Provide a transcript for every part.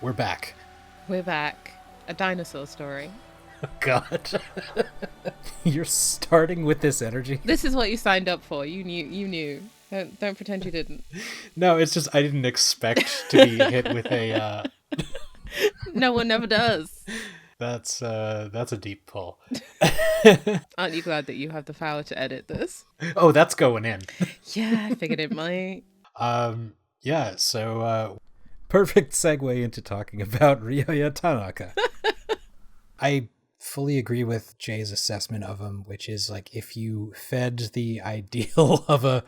We're back. We're back. A dinosaur story. Oh, God. You're starting with this energy? This is what you signed up for. You knew. Don't pretend you didn't. No, it's just I didn't expect to be hit with a... No one ever does. That's a deep pull. Aren't you glad that you have the power to edit this? Oh, that's going in. Yeah, I figured it might. Yeah, so perfect segue into talking about Ryoya Tanaka. I fully agree with Jay's assessment of him, which is like if you fed the ideal of a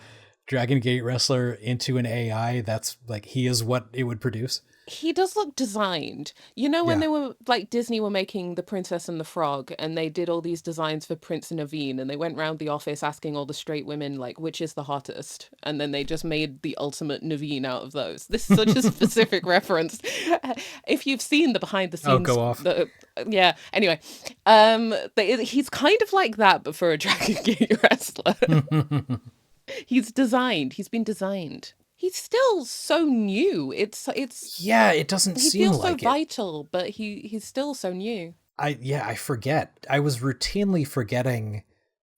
Dragongate wrestler into an AI, that's like he is what it would produce. He does look designed. You know when Yeah. they were like Disney were making The Princess and the Frog and they did all these designs for Prince and Naveen and they went round the office asking all the straight women like which is the hottest and then they just made the ultimate Naveen out of those. This is such a specific reference. If you've seen the behind the scenes Go off. yeah, anyway. He's kind of like that but for a Dragon Gate wrestler. He's designed. He's been designed. He's still so new. It's Yeah, it doesn't he seem feels like so vital, but he's still so new. I forget. I was routinely forgetting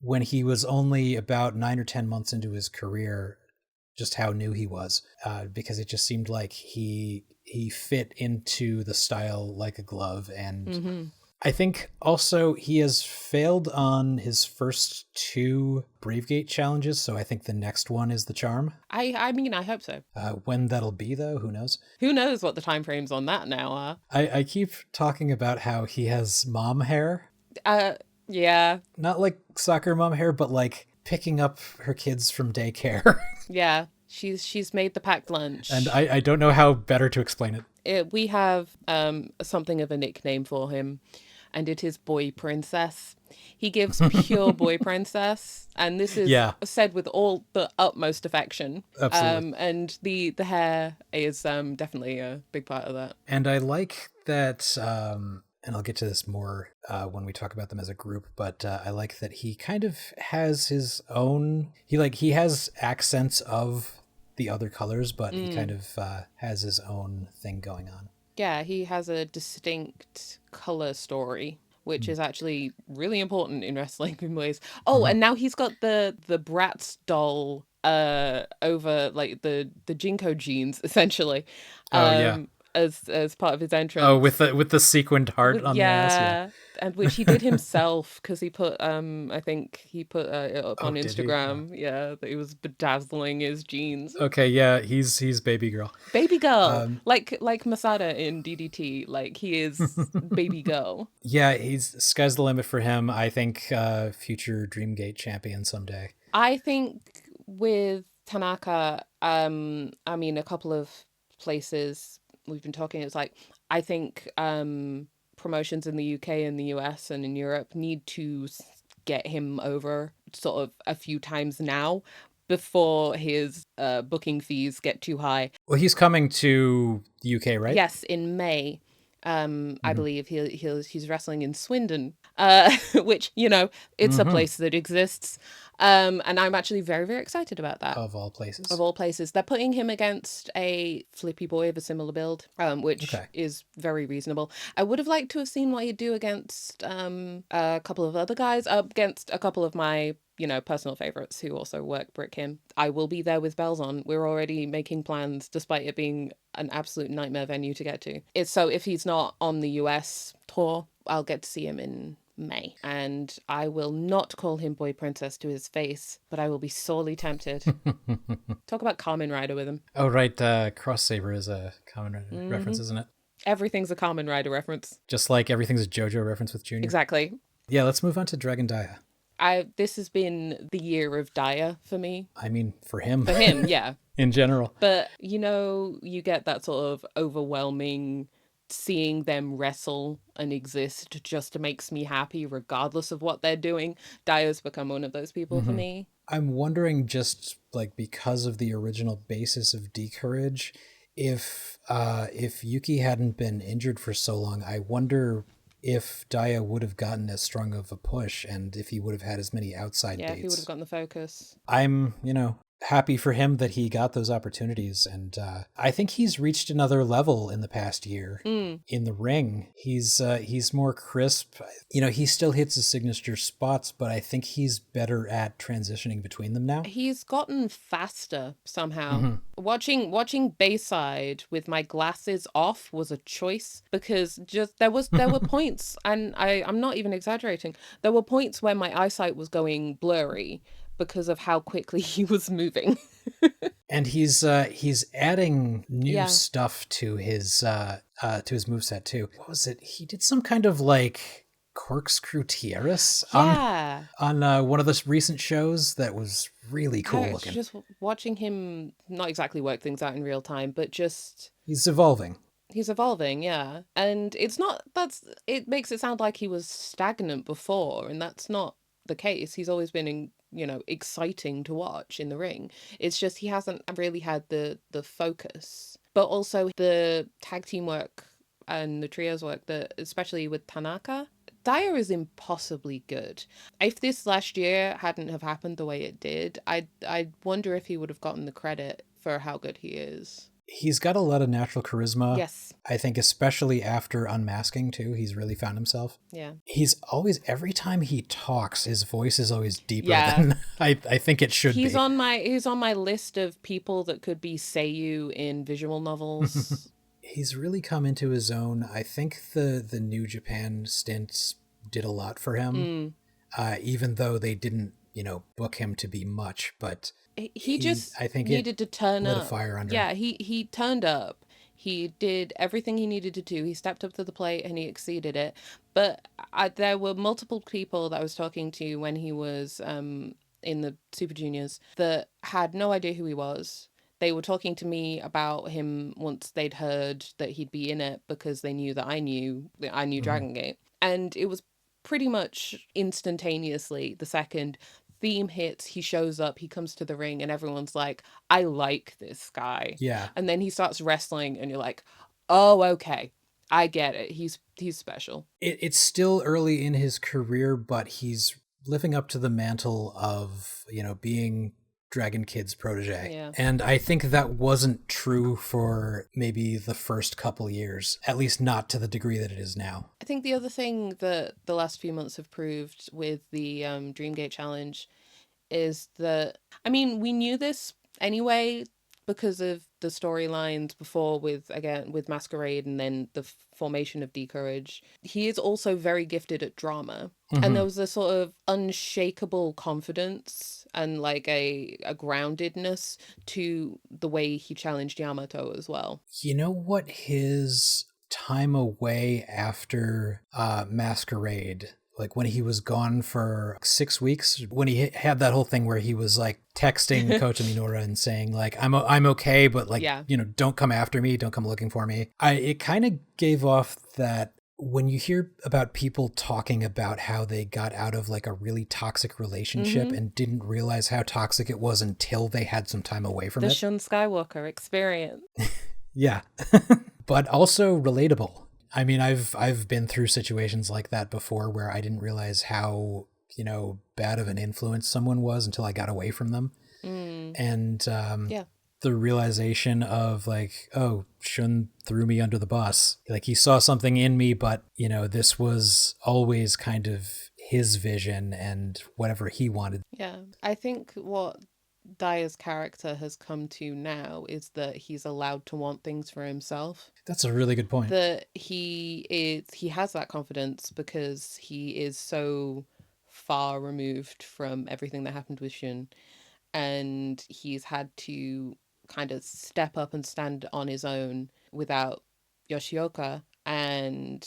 when he was only about 9 or 10 months into his career just how new he was, because it just seemed like he fit into the style like a glove. And I think also he has failed on his first 2 Bravegate challenges, so I think the next one is the charm. I mean, I hope so. When that'll be, though, who knows? Who knows what the time frames on that now are? I keep talking about how he has mom hair. Yeah. Not like soccer mom hair, but like picking up her kids from daycare. Yeah. She's made the packed lunch. And I don't know how better to explain it. We have something of a nickname for him, and it is Boy Princess. He gives pure boy princess, and this is said with all the utmost affection. Absolutely. And the hair is definitely a big part of that. And I like that, and I'll get to this more when we talk about them as a group, but I like that he kind of has his own, he has accents of the other colors, but he kind of has his own thing going on. Yeah, he has a distinct color story, which is actually really important in wrestling in ways. Oh, and now he's got the Bratz doll over like the Jinko jeans essentially. Yeah. As part of his entrance. Oh, with the sequined heart on the ass. Yeah. And which he did himself because he put I think he put it up on Instagram. Yeah, that he was bedazzling his jeans. Okay, yeah, he's baby girl. Baby girl, like Masada in DDT, like he is baby girl. Yeah, sky's the limit for him. I think future Dreamgate champion someday. I think with Tanaka, I mean a couple of places we've been talking, it's like I think promotions in the UK and the US and in Europe need to get him over sort of a few times now before his booking fees get too high. Well, he's coming to the UK, right? Yes, in May. I believe he's wrestling in Swindon, which, you know, it's a place that exists. And I'm actually very, very excited about that. Of all places. Of all places. They're putting him against a flippy boy of a similar build, which is very reasonable. I would have liked to have seen what he'd do against a couple of other guys, against a couple of my, you know, personal favorites who also work Brick him. I will be there with bells on. We're already making plans, despite it being an absolute nightmare venue to get to. So if he's not on the US tour, I'll get to see him in May. And I will not call him Boy Princess to his face, but I will be sorely tempted. Talk about Kamen Rider with him. Oh, right. Cross Saber is a Kamen Rider reference, isn't it? Everything's a Kamen Rider reference. Just like everything's a JoJo reference with Junior. Exactly. Yeah, let's move on to Dragon Dia. This has been the year of Dia for me. I mean, for him. For him, yeah. In general. But, you know, you get that sort of overwhelming seeing them wrestle and exist just makes me happy regardless of what they're doing. Dia's become one of those people for me. I'm wondering, just like because of the original basis of Decourage, if Yuki hadn't been injured for so long, I wonder if Dia would have gotten as strong of a push and if he would have had as many outside dates. Yeah, if he would have gotten the focus. I'm happy for him that he got those opportunities. And I think he's reached another level in the past year in the ring. He's more crisp. You know, he still hits his signature spots, but I think he's better at transitioning between them now. He's gotten faster somehow. Watching Bayside with my glasses off was a choice, because just there were points, and I'm not even exaggerating. There were points where my eyesight was going blurry because of how quickly he was moving. And he's adding new stuff to his moveset too. What was it? He did some kind of like corkscrew tiaras on one of the recent shows that was really cool looking. Just watching him not exactly work things out in real time, but just he's evolving. He's evolving, yeah. And it makes it sound like he was stagnant before, and that's not the case. He's always been exciting to watch in the ring. It's just he hasn't really had the focus. But also the tag team work and the trios work, that especially with Tanaka, Dyer is impossibly good. If this last year hadn't have happened the way it did, I'd wonder if he would have gotten the credit for how good he is. He's got a lot of natural charisma. Yes. I think especially after Unmasking too, he's really found himself. Yeah. He's always, every time he talks, his voice is always deeper than I think it should be. He's on my list of people that could be Seiyu in visual novels. He's really come into his own. I think the New Japan stints did a lot for him. Even though they didn't, book him to be much, but he just I think needed to turn up. A fire under. Yeah, he turned up. He did everything he needed to do. He stepped up to the plate and he exceeded it. But there were multiple people that I was talking to when he was in the Super Juniors that had no idea who he was. They were talking to me about him once they'd heard that he'd be in it, because they knew that I knew Dragongate. And it was pretty much instantaneously, the second theme hits, he shows up, he comes to the ring, and everyone's like, I like this guy. Yeah. And then he starts wrestling and you're like, oh, okay, I get it. He's special. It's still early in his career, but he's living up to the mantle of, being Dragon Kid's protege. Yeah. And I think that wasn't true for maybe the first couple years, at least not to the degree that it is now. I think the other thing that the last few months have proved with the Dreamgate Challenge is that, we knew this anyway because of the storylines before with Masquerade and then the formation of D-Courage. He is also very gifted at drama. And there was a sort of unshakable confidence and like a groundedness to the way he challenged Yamato as well. You know what his time away after Masquerade, like when he was gone for 6 weeks, when he had that whole thing where he was like texting Kota Minoura and saying like, I'm okay, but like, don't come after me, don't come looking for me. It kind of gave off that when you hear about people talking about how they got out of like a really toxic relationship and didn't realize how toxic it was until they had some time away from it. The Shun Skywalker experience. Yeah. But also relatable. I've been through situations like that before where I didn't realize how, bad of an influence someone was until I got away from them. And the realization of like, oh, Shun threw me under the bus. Like he saw something in me, but, this was always kind of his vision and whatever he wanted. Yeah. I think what Dyer's character has come to now is that he's allowed to want things for himself. That's a really good point. That he has that confidence because he is so far removed from everything that happened with Shun, and he's had to kind of step up and stand on his own without Yoshioka, and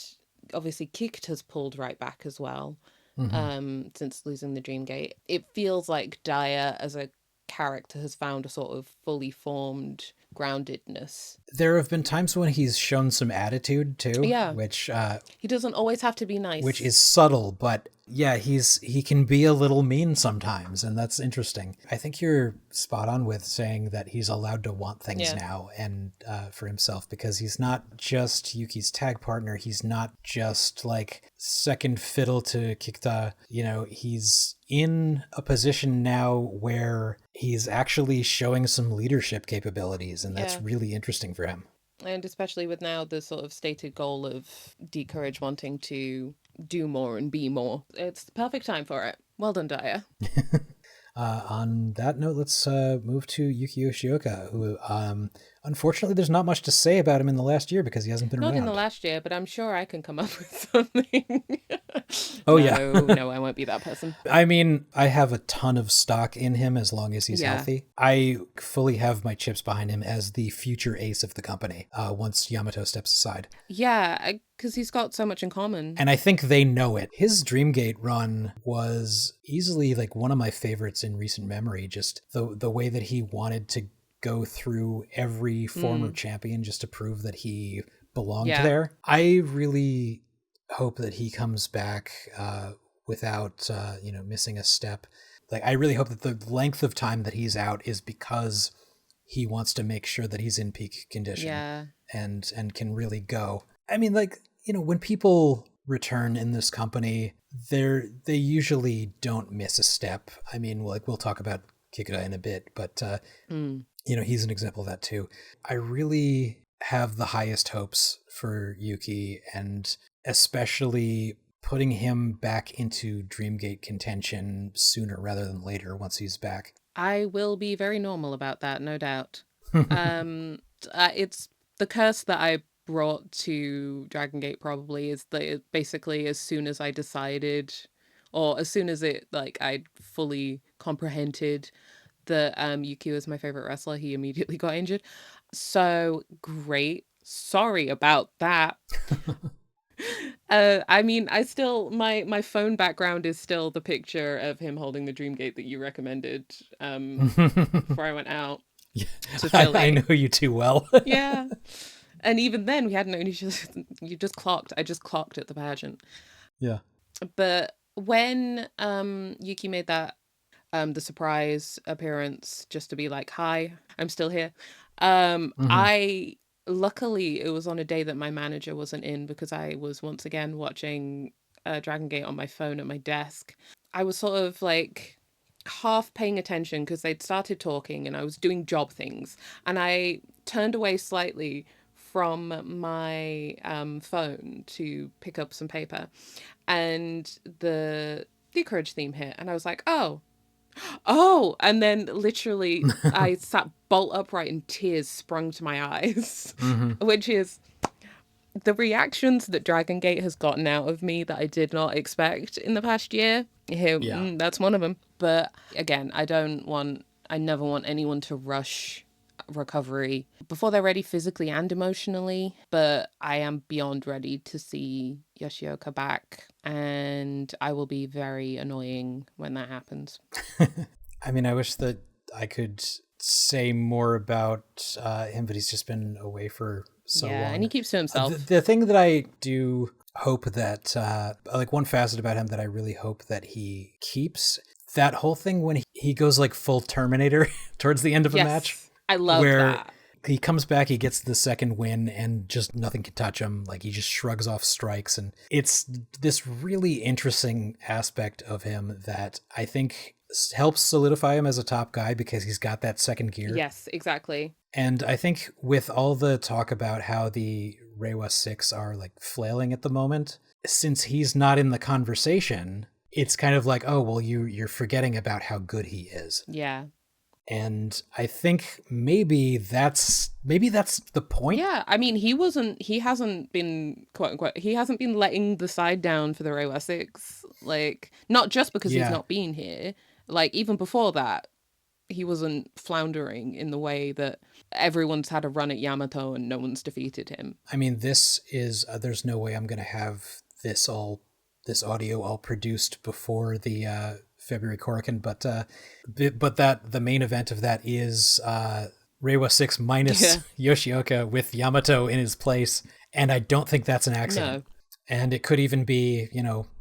obviously Kikuta's pulled right back as well. Since losing the Dreamgate. It feels like Dyer as a character has found a sort of fully formed groundedness. There have been times when he's shown some attitude too, which he doesn't always have to be nice, which is subtle, but he can be a little mean sometimes, and that's interesting. I think you're spot on with saying that he's allowed to want things now and for himself, because he's not just Yuki's tag partner, he's not just like second fiddle to Kikuta. He's in a position now where he's actually showing some leadership capabilities, and that's really interesting for him. And especially with now the sort of stated goal of D-Courage wanting to do more and be more. It's the perfect time for it. Well done, Daya. On that note, let's move to Yuki Yoshioka, who unfortunately there's not much to say about him in the last year because he hasn't been around. Not in the last year, but I'm sure I can come up with something. Oh, no, I won't be that person. I mean, I have a ton of stock in him as long as he's healthy. I fully have my chips behind him as the future ace of the company once Yamato steps aside. Yeah, because he's got so much in common. And I think they know it. His Dreamgate run was easily like one of my favorites in recent memory. Just the way that he wanted to go through every former champion just to prove that he belonged there. I really hope that he comes back without missing a step. Like, I really hope that the length of time that he's out is because he wants to make sure that he's in peak condition and can really go. I mean, like, when people return in this company, they usually don't miss a step. I mean, like, we'll talk about Kikuta in a bit, but he's an example of that too. I really have the highest hopes for Yuki, and especially putting him back into Dreamgate contention sooner rather than later once he's back. I will be very normal about that, no doubt. It's the curse that I brought to Dragongate probably is that basically as soon as I decided, or as soon as I fully comprehended that Yuki was my favorite wrestler, he immediately got injured. So great. Sorry about that. I mean, I still my phone background is still the picture of him holding the Dreamgate that you recommended before I went out to Philly. I know you too well. Yeah. And even then, we hadn't known each other. I just clocked at the pageant. Yeah. But when Yuki made that the surprise appearance just to be like, hi, I'm still here. Luckily, it was on a day that my manager wasn't in because I was once again watching Dragongate on my phone at my desk. I was sort of like half paying attention because they'd started talking and I was doing job things. And I turned away slightly from my phone to pick up some paper. And the Courage theme hit. And I was like, oh, and then literally I sat bolt upright and tears sprung to my eyes, which is the reactions that Dragongate has gotten out of me that I did not expect in the past year. That's one of them. But again, I never want anyone to rush recovery before they're ready physically and emotionally, but I am beyond ready to see Yoshioka back, and I will be very annoying when that happens. I mean, I wish that I could say more about him, but he's just been away for so long. And he keeps to himself. The thing that I do hope that like one facet about him that I really hope that he keeps, that whole thing when he goes like full Terminator towards the end of a match. I love that. He comes back, he gets the second win, and just nothing can touch him. Like, he just shrugs off strikes. And it's this really interesting aspect of him that I think helps solidify him as a top guy because he's got that second gear. Yes, exactly. And I think with all the talk about how the Reiwa 6 are like flailing at the moment, since he's not in the conversation, it's kind of like, oh, well, you're forgetting about how good he is. Yeah. And I think maybe that's the point. Yeah, I mean, he hasn't been, quote unquote, he hasn't been letting the side down for the Reiwa 6. Like, not just because he's not been here. Like, even before that, he wasn't floundering in the way that everyone's had a run at Yamato and no one's defeated him. I mean, this is, there's no way I'm going to have this audio all produced before the February Korakuen, but that the main event of that is Reiwa 6 minus Yoshioka with Yamato in his place, and I don't think that's an accident. No. And it could even be,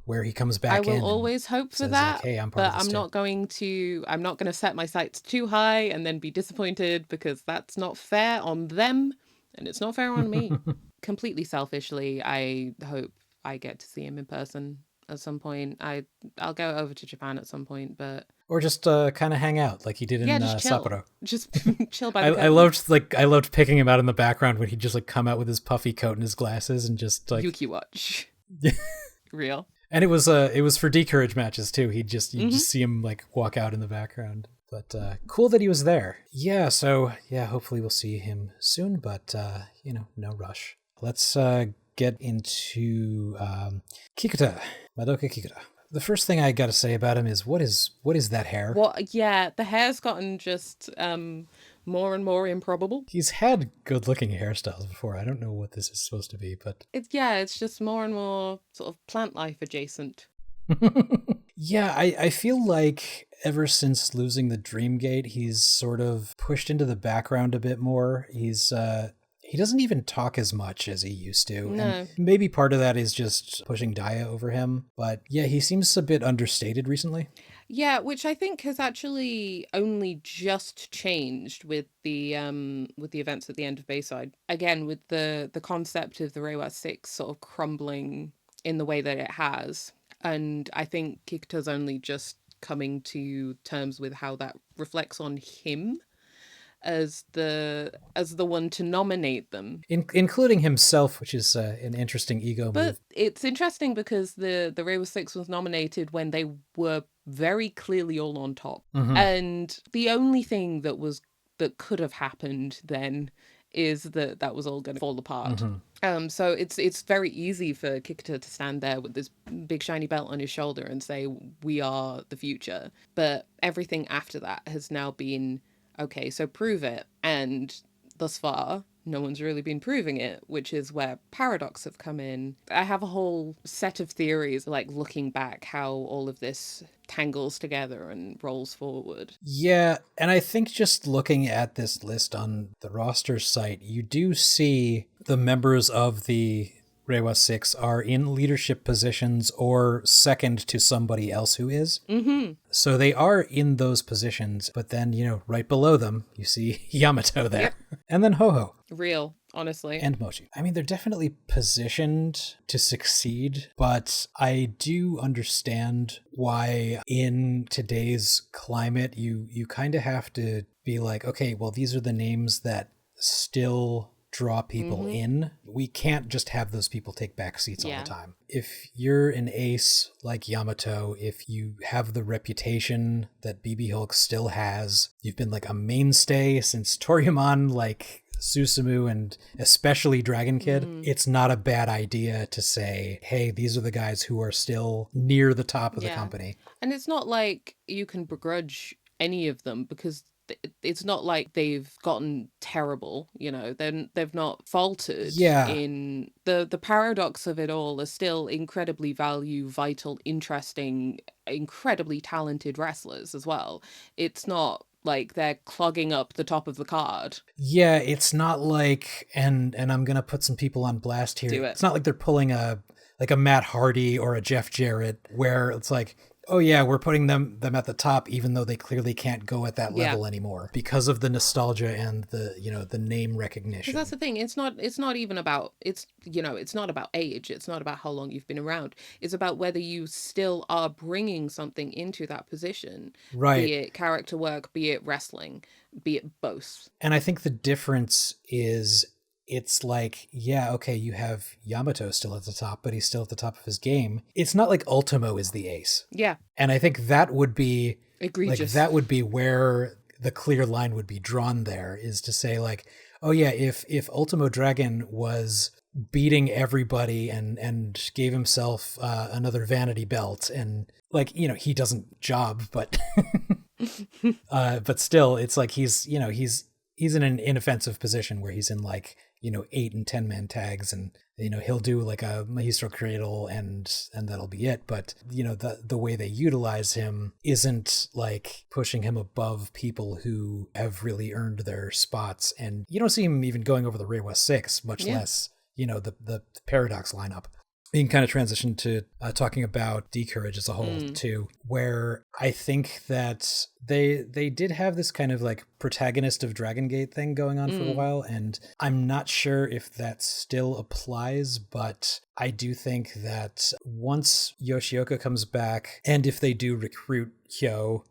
where he comes back in. I will always hope for that, like, hey, but I'm not going to set my sights too high and then be disappointed because that's not fair on them and it's not fair on me. Completely selfishly, I hope I get to see him in person at some point. I'll go over to Japan at some point, but or just kind of hang out like he did in just chill. Sapporo. Just chill by the I loved picking him out in the background when he'd just like come out with his puffy coat and his glasses and just like Yuki watch. Real. And it was for D-Courage matches too. You just see him like walk out in the background. But cool that he was there. Yeah, so yeah, hopefully we'll see him soon, but no rush. Let's get into Kikuta, Madoka Kikuta. The first thing I got to say about him is what is that hair? Well, yeah, the hair's gotten just more and more improbable. He's had good-looking hairstyles before. I don't know what this is supposed to be, but it's just more and more sort of plant life adjacent. Yeah, I feel like ever since losing the Dreamgate, he's sort of pushed into the background a bit more. He doesn't even talk as much as he used to. No. And maybe part of that is just pushing Daya over him. But yeah, he seems a bit understated recently. Yeah, which I think has actually only just changed with the events at the end of Bayside. Again, with the concept of the Reiwa 6 sort of crumbling in the way that it has. And I think Kikuta's only just coming to terms with how that reflects on him as the one to nominate them, including himself, which is an interesting ego move. But it's interesting because the Reiwa 6 was nominated when they were very clearly all on top, and the only thing that could have happened then is that was all going to fall apart. So it's very easy for Kikuta to stand there with this big shiny belt on his shoulder and say, we are the future. But everything after that has now been, okay, so prove it. And thus far, no one's really been proving it, which is where Paradox have come in. I have a whole set of theories, like looking back, how all of this tangles together and rolls forward. Yeah, and I think just looking at this list on the roster site, you do see the members of the Reiwa 6 are in leadership positions or second to somebody else who is. So they are in those positions, but then, right below them, you see Yamato there. Yep. And then Ho-Ho. Real, honestly. And Mochi. I mean, they're definitely positioned to succeed, but I do understand why in today's climate, you kind of have to be like, okay, well, these are the names that still draw people in. We can't just have those people take back seats all the time. If you're an ace like Yamato, if you have the reputation that BB Hulk still has, you've been like a mainstay since Toryumon, like Susumu, and especially Dragon Kid, it's not a bad idea to say, hey, these are the guys who are still near the top of the company. And it's not like you can begrudge any of them, because it's not like they've gotten terrible, they've not faltered. In the paradox of it all is still incredibly vital, interesting, incredibly talented wrestlers as well. It's not like they're clogging up the top of the card. Yeah, it's not like, and I'm gonna put some people on blast here. Do it. It's not like they're pulling a Matt Hardy or a Jeff Jarrett, where it's like, oh yeah, we're putting them at the top, even though they clearly can't go at that level anymore because of the nostalgia and the name recognition. Because that's the thing. It's not even about it's not about age. It's not about how long you've been around. It's about whether you still are bringing something into that position, right? Be it character work, be it wrestling, be it both. And I think the difference is, it's like, yeah, okay, you have Yamato still at the top, but he's still at the top of his game. It's not like Ultimo is the ace. Yeah. And I think that would be egregious. Like, that would be where the clear line would be drawn there, is to say like, oh yeah, if Ultimo Dragon was beating everybody and gave himself another vanity belt, and like, he doesn't job, but but still, it's like he's in an inoffensive position where he's in like 8 and 10 man tags, and he'll do like a Mahistro Cradle and that'll be it. But the way they utilize him isn't like pushing him above people who have really earned their spots, and you don't see him even going over the Reiwa 6, much less the Paradox lineup. You can kind of transition to talking about D-Courage as a whole too, where I think that they did have this kind of like protagonist of Dragongate thing going on for a while, and I'm not sure if that still applies, but I do think that once Yoshioka comes back, and if they do recruit Hyo,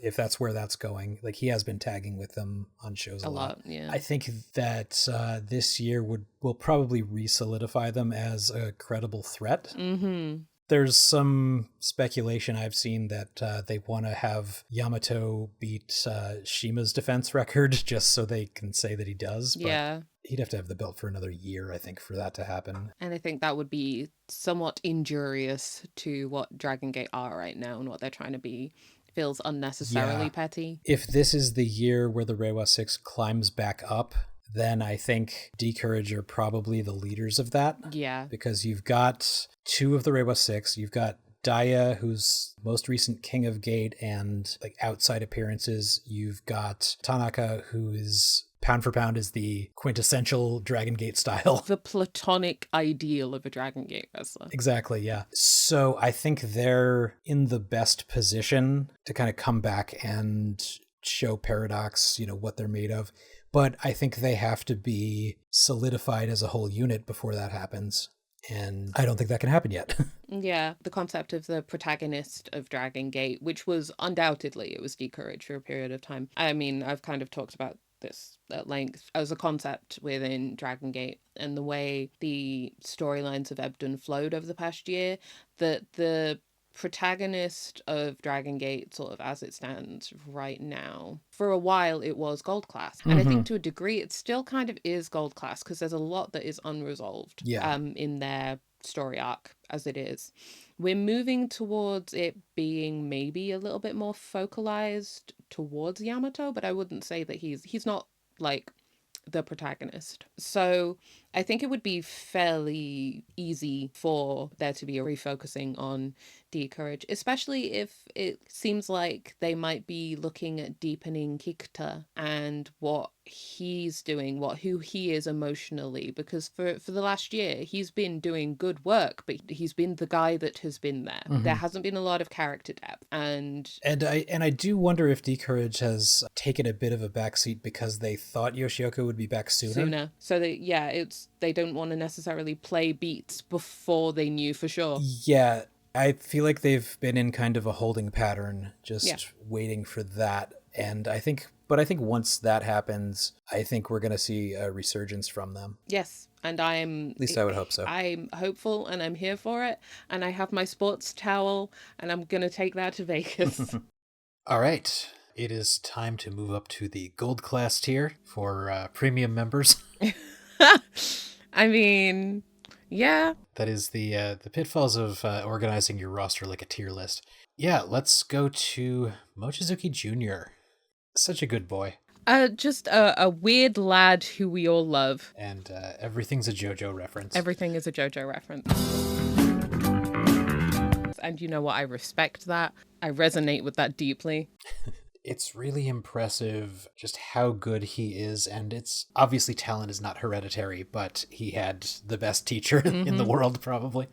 if that's where that's going, like he has been tagging with them on shows a lot. Yeah. I think that this year will probably re-solidify them as a credible threat. Mm-hmm. There's some speculation I've seen that they want to have Yamato beat Shima's defense record just so they can say that he does. But he'd have to have the belt for another year, I think, for that to happen. And I think that would be somewhat injurious to what Dragongate are right now and what they're trying to be. Feels unnecessarily petty. If this is the year where the Reiwa 6 climbs back up, then I think D-Courage are probably the leaders of that. Yeah. Because you've got two of the Reiwa 6. You've got Daya, who's most recent King of Gate and like outside appearances. You've got Tanaka, who is pound for pound is the quintessential Dragon Gate style. The platonic ideal of a Dragon Gate wrestler. Exactly, yeah. So I think they're in the best position to kind of come back and show Paradox, what they're made of. But I think they have to be solidified as a whole unit before that happens. And I don't think that can happen yet. Yeah, the concept of the protagonist of Dragon Gate, which was undoubtedly, it was D-Courage for a period of time. I mean, I've kind of talked about this at length as a concept within Dragon Gate and the way the storylines have ebbed and flowed over the past year, that the protagonist of Dragon Gate, sort of as it stands right now, for a while it was Gold Class. And I think to a degree it still kind of is Gold Class because there's a lot that is unresolved in their story arc as it is. We're moving towards it being maybe a little bit more focalized towards Yamato, but I wouldn't say that he's not like the protagonist. So I think it would be fairly easy for there to be a refocusing on D-Courage, especially if it seems like they might be looking at deepening Kikuta and what he's doing, who he is emotionally, because for the last year he's been doing good work, but he's been the guy that has been there. There hasn't been a lot of character depth, and I do wonder if D-Courage has taken a bit of a backseat because they thought Yoshioka would be back sooner. So they don't want to necessarily play beats before they knew for sure. Yeah, I feel like they've been in kind of a holding pattern, just waiting for that. And I think once that happens, I think we're going to see a resurgence from them. Yes, and at least I would hope so. I'm hopeful and I'm here for it. And I have my sports towel and I'm going to take that to Vegas. All right. It is time to move up to the gold class tier for premium members. I mean, yeah. That is the pitfalls of organizing your roster like a tier list. Yeah, let's go to Mochizuki Junior. Such a good boy. Just a weird lad who we all love. And everything's a JoJo reference. Everything is a JoJo reference. And you know what? I respect that. I resonate with that deeply. It's really impressive just how good he is, and it's obviously talent is not hereditary, but he had the best teacher in the world, probably.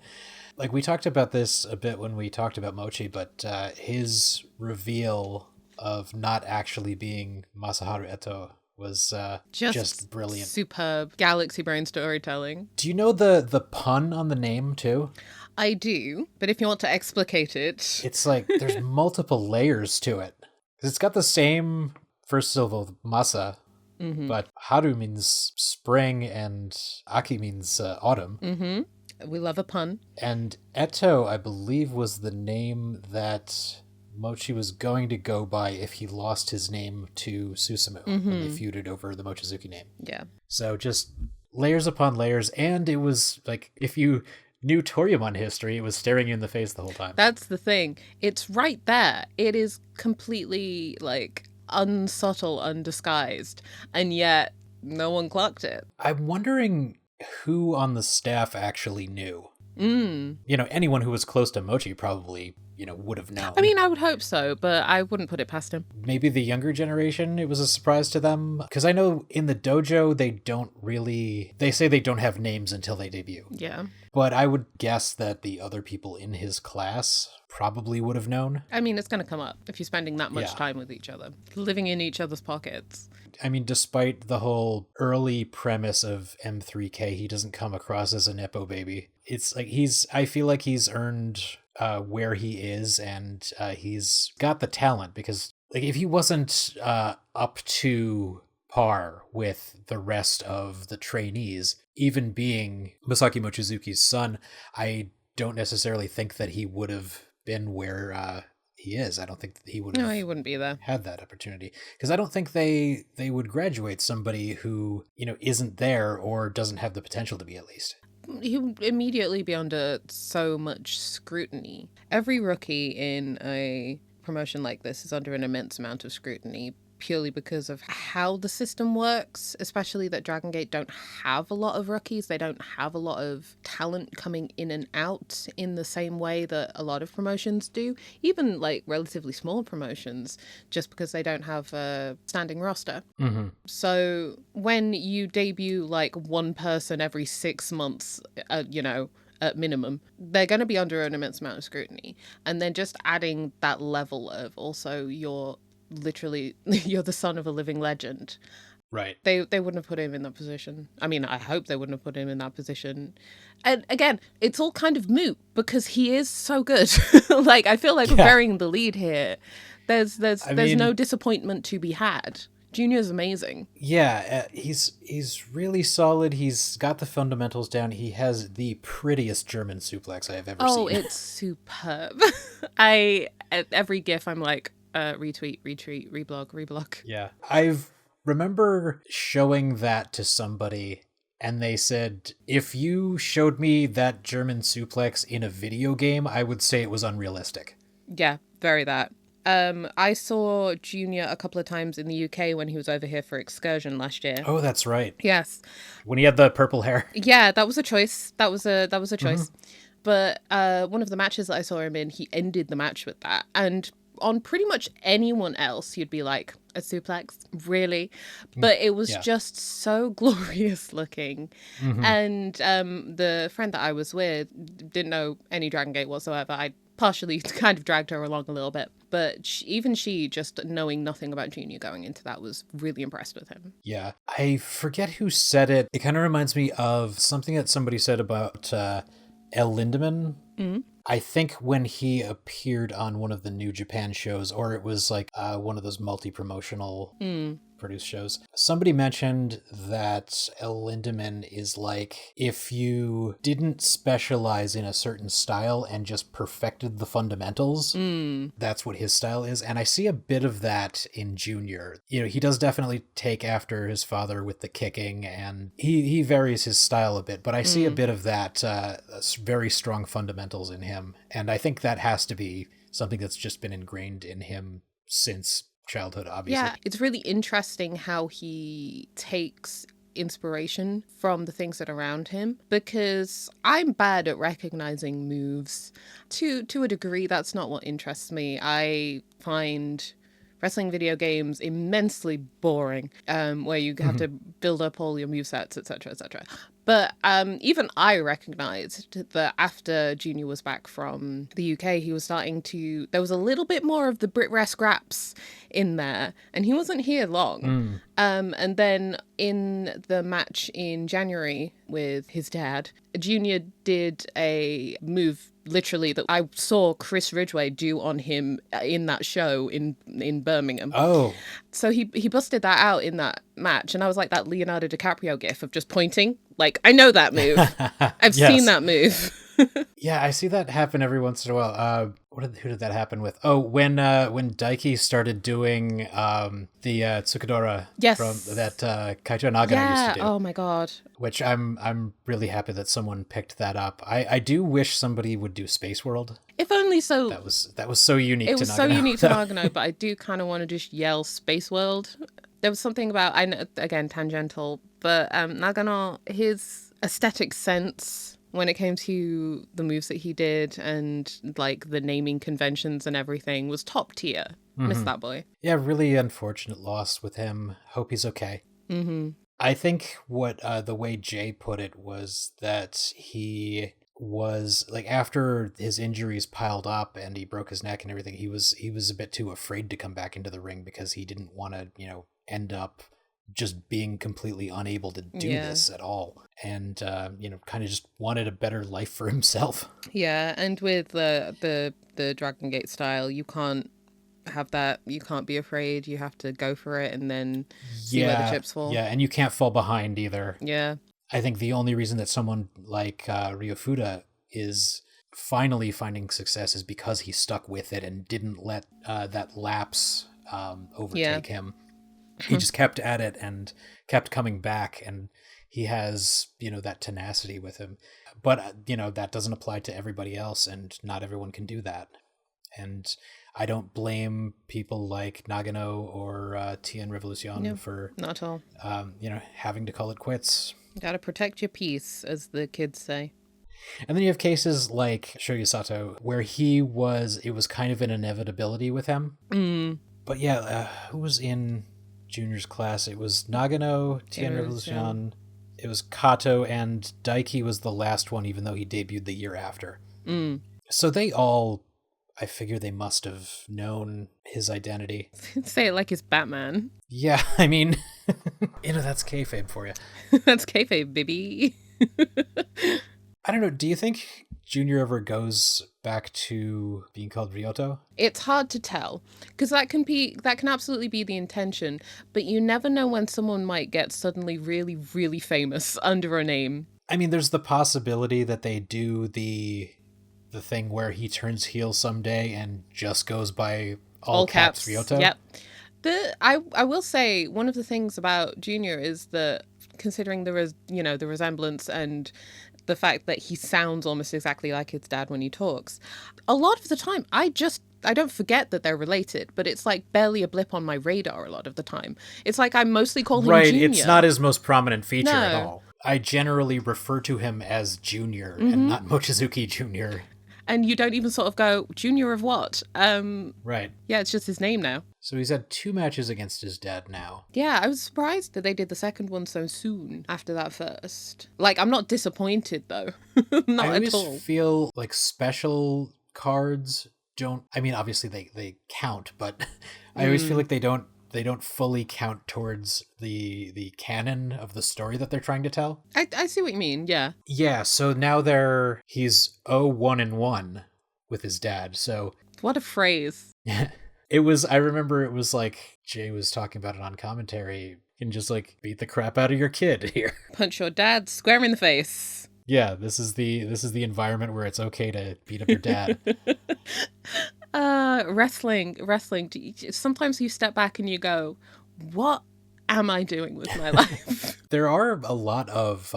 Like, we talked about this a bit when we talked about Mochi, but his reveal of not actually being Masaharu Eto was just brilliant. Superb. Galaxy brain storytelling. Do you know the pun on the name, too? I do, but if you want to explicate it... It's like, there's multiple layers to it. Because it's got the same first syllable of masa, but haru means spring and aki means autumn. We love a pun. And Eto, I believe, was the name that Mochi was going to go by if he lost his name to Susumu when they feuded over the Mochizuki name. Yeah. So just layers upon layers, and it was like, if you knew Toryumon history, it was staring you in the face the whole time. That's the thing. It's right there. It is completely, like, unsubtle, undisguised, and yet no one clocked it. I'm wondering who on the staff actually knew. You know, anyone who was close to Mochi probably would have known. I mean, I would hope so, but I wouldn't put it past him. Maybe the younger generation, it was a surprise to them. Because I know in the dojo, they say they don't have names until they debut. Yeah. But I would guess that the other people in his class probably would have known. I mean, it's going to come up if you're spending that much time with each other, living in each other's pockets. I mean, despite the whole early premise of M3K, he doesn't come across as a Nepo baby. It's like I feel like he's earned where he is, and he's got the talent, because like if he wasn't up to par with the rest of the trainees, even being Masaki Mochizuki's son, I don't necessarily think that he would have been where he is. I don't think that he would have. No, he wouldn't be there. Had that opportunity, because I don't think they would graduate somebody who isn't there or doesn't have the potential to be, at least. He would immediately be under so much scrutiny. Every rookie in a promotion like this is under an immense amount of scrutiny, purely because of how the system works, especially that Dragongate don't have a lot of rookies. They don't have a lot of talent coming in and out in the same way that a lot of promotions do, even like relatively small promotions, just because they don't have a standing roster. Mm-hmm. So when you debut like one person every 6 months, at minimum, they're going to be under an immense amount of scrutiny. And then just adding that level of also you're the son of a living legend. Right. They wouldn't have put him in that position. I mean, I hope they wouldn't have put him in that position. And again, it's all kind of moot because he is so good. Like, I feel like we're burying the lead here. There's no disappointment to be had. Junior's amazing. Yeah, he's really solid. He's got the fundamentals down. He has the prettiest German suplex I have ever seen. Oh, it's superb. At every GIF, I'm like, retweet, retweet, reblog. Yeah. I remember showing that to somebody, and they said, if you showed me that German suplex in a video game, I would say it was unrealistic. Yeah, very that. I saw Junior a couple of times in the UK when he was over here for Excursion last year. Oh, that's right. Yes. When he had the purple hair. Yeah, that was a choice. That was a choice. Mm-hmm. But one of the matches that I saw him in, he ended the match with that. And on pretty much anyone else, you'd be like, a suplex? Really? But it was just so glorious looking. Mm-hmm. And the friend that I was with didn't know any Dragon Gate whatsoever. I partially kind of dragged her along a little bit. But even she, just knowing nothing about Junior going into that, was really impressed with him. Yeah. I forget who said it. It kind of reminds me of something that somebody said about El Lindemann. Mm-hmm. I think when he appeared on one of the New Japan shows, or it was like one of those multi-promotional produced shows, somebody mentioned that El Lindemann is like if you didn't specialize in a certain style and just perfected the fundamentals, that's what his style is. And I see a bit of that in Junior. He does definitely take after his father with the kicking, and he varies his style a bit, but I see a bit of that very strong fundamentals in him. And I think that has to be something that's just been ingrained in him since childhood, obviously. Yeah, it's really interesting how he takes inspiration from the things that are around him, because I'm bad at recognizing moves. To a degree, that's not what interests me. I find wrestling video games immensely boring, where you have to build up all your movesets, etc., etc. But even I recognized that after Junior was back from the UK, he was starting to... There was a little bit more of the Brit scraps in there, and he wasn't here long. And then in the match in January with his dad, Junior did a move literally that I saw Chris Ridgway do on him in that show in Birmingham. Oh. So he busted that out in that match, and I was like that Leonardo DiCaprio gif of just pointing. Like, I know that move. I've seen that move. Yeah, I see that happen every once in a while. Who did that happen with? Oh, when Daiki started doing the Tsukadora from that Kaicho Nagana used to do. Oh my god. Which I'm really happy that someone picked that up. I do wish somebody would do Space World. If only so. That was so unique to Nagano. It was so unique to Nagano, but I do kind of want to just yell Space World. There was something about, I know, again, tangential, but Nagano, his aesthetic sense When it came to the moves that he did and like the naming conventions and everything, was top tier. Miss that boy. Yeah, really unfortunate loss with him. Hope he's okay. I think what the way Jay put it was that he was like, after his injuries piled up and he broke his neck and everything, he was a bit too afraid to come back into the ring because he didn't want to, end up just being completely unable to do this at all, and kind of just wanted a better life for himself. Yeah, and with the Dragongate style, you can't have that. You can't be afraid. You have to go for it and then see where the chips fall. Yeah, and you can't fall behind either. Yeah. I think the only reason that someone like Ryofuda is finally finding success is because he stuck with it and didn't let that lapse overtake him. He just kept at it and kept coming back, and he has, that tenacity with him. But, that doesn't apply to everybody else, and not everyone can do that. And I don't blame people like Nagano or Tien Revolution for not at all. Having to call it quits. Gotta protect your peace, as the kids say. And then you have cases like Shoya Sato, where it was kind of an inevitability with him. But yeah, who was in Junior's class? It was Nagano, Tien Revolution, it was Kato, and Daiki was the last one, even though he debuted the year after. So they all, I figure they must have known his identity. Say it like it's Batman. Yeah, I mean, that's kayfabe for you. That's kayfabe, baby. I don't know, do you think Junior ever goes back to being called Ryoto? It's hard to tell, because that can absolutely be the intention, but you never know when someone might get suddenly really, really famous under a name. I mean, there's the possibility that they do the thing where he turns heel someday and just goes by all caps Ryoto. Yep. I will say, one of the things about Junior is that, considering the resemblance and the fact that he sounds almost exactly like his dad when he talks, a lot of the time I don't forget that they're related, but it's like barely a blip on my radar a lot of the time. It's like I mostly call him Junior. It's not his most prominent feature at all. I generally refer to him as Junior and not Mochizuki Junior. And you don't even sort of go, Junior of what? Right. Yeah, it's just his name now. So he's had 2 matches against his dad now. Yeah, I was surprised that they did the second one so soon after that first. Like, I'm not disappointed, though. Not at all. I always feel like special cards don't... I mean, obviously they count, but I always feel like they don't fully count towards the canon of the story that they're trying to tell. I see what you mean, yeah. Yeah, so now he's 0-1-1 with his dad, so... What a phrase. I remember it was like, Jay was talking about it on commentary, you can just like beat the crap out of your kid here. Punch your dad square in the face. Yeah, this is the environment where it's okay to beat up your dad. Wrestling. Sometimes you step back and you go, what am I doing with my life? There are a lot of,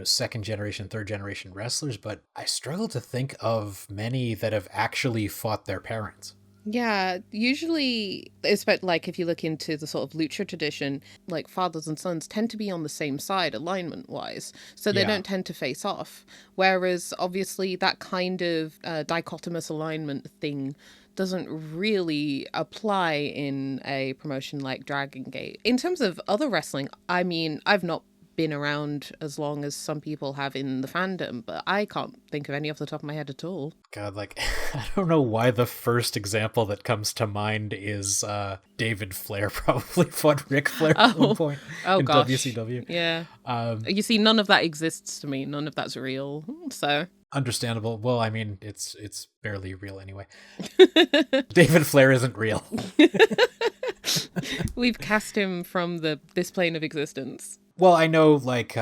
second generation, third generation wrestlers, but I struggle to think of many that have actually fought their parents. Yeah, usually, especially like if you look into the sort of lucha tradition, like fathers and sons tend to be on the same side alignment-wise, so they don't tend to face off. Whereas, obviously, that kind of dichotomous alignment thing doesn't really apply in a promotion like Dragongate. In terms of other wrestling, I mean, I've not been around as long as some people have in the fandom, but I can't think of any off the top of my head at all. God, like, I don't know why the first example that comes to mind is David Flair probably fought Ric Flair at one point in WCW. Yeah. You see, none of that exists to me. None of that's real. So... Understandable. Well, I mean, it's barely real anyway. David Flair isn't real. We've cast him from this plane of existence. Well, I know, like,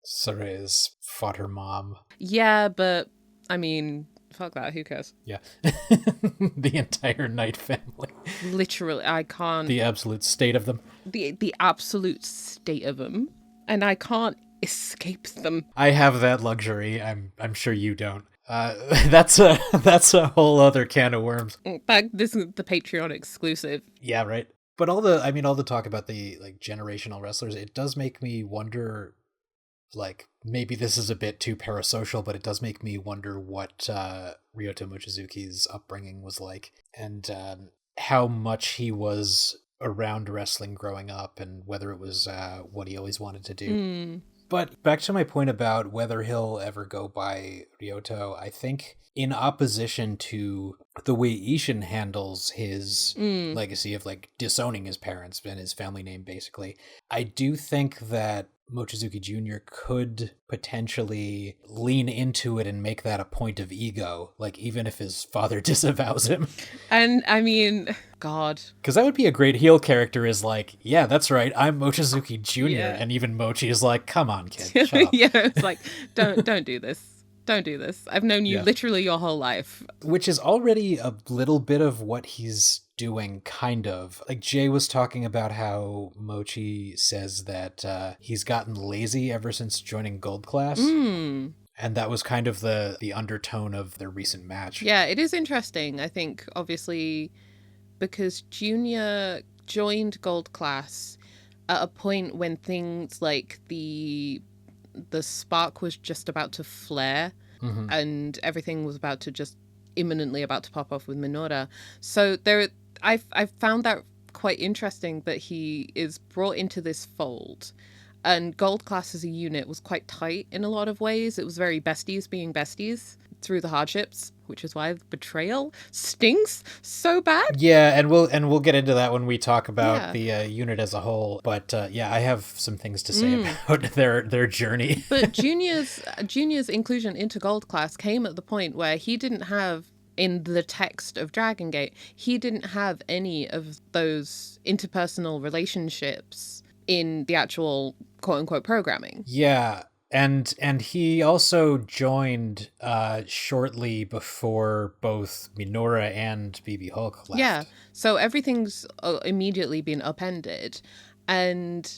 Saray's fought her mom. Yeah, but, I mean, fuck that, who cares? Yeah. The entire Knight family. Literally, I can't... The absolute state of them. The absolute state of them. And I can't escape them. I have that luxury. I'm sure you don't. That's a whole other can of worms. This is the Patreon exclusive. Yeah, right. But all the talk about the like generational wrestlers, it does make me wonder like, maybe this is a bit too parasocial, but it does make me wonder what Ryota Mochizuki's upbringing was like, and how much he was around wrestling growing up, and whether it was what he always wanted to do. But back to my point about whether he'll ever go by Ryoto, I think in opposition to the way Ishin handles his legacy of like disowning his parents and his family name, basically, I do think that Mochizuki Junior could potentially lean into it and make that a point of ego, like even if his father disavows him. And I mean, God. Because that would be a great heel character, is like, yeah, that's right, I'm Mochizuki Junior. Yeah. And even Mochi is like, come on, kid, shut up. Yeah, it's like, don't do this. Don't do this. I've known you literally your whole life. Which is already a little bit of what he's doing, kind of. Like, Jay was talking about how Mochi says that he's gotten lazy ever since joining Gold Class. And that was kind of the undertone of their recent match. Yeah, it is interesting. I think, obviously, because Junior joined Gold Class at a point when things like the spark was just about to flare, and everything was about to just imminently about to pop off with Minoura. So I found that quite interesting that he is brought into this fold. And Gold Class as a unit was quite tight in a lot of ways. It was very besties being besties through the hardships, which is why the betrayal stings so bad. Yeah, and we'll get into that when we talk about the unit as a whole. But I have some things to say about their journey. But Junior's inclusion into Gold Class came at the point where he didn't have, in the text of Dragongate, he didn't have any of those interpersonal relationships in the actual quote-unquote programming. Yeah, and he also joined shortly before both Minoura and BB Hulk left. Yeah, so everything's immediately been upended. And,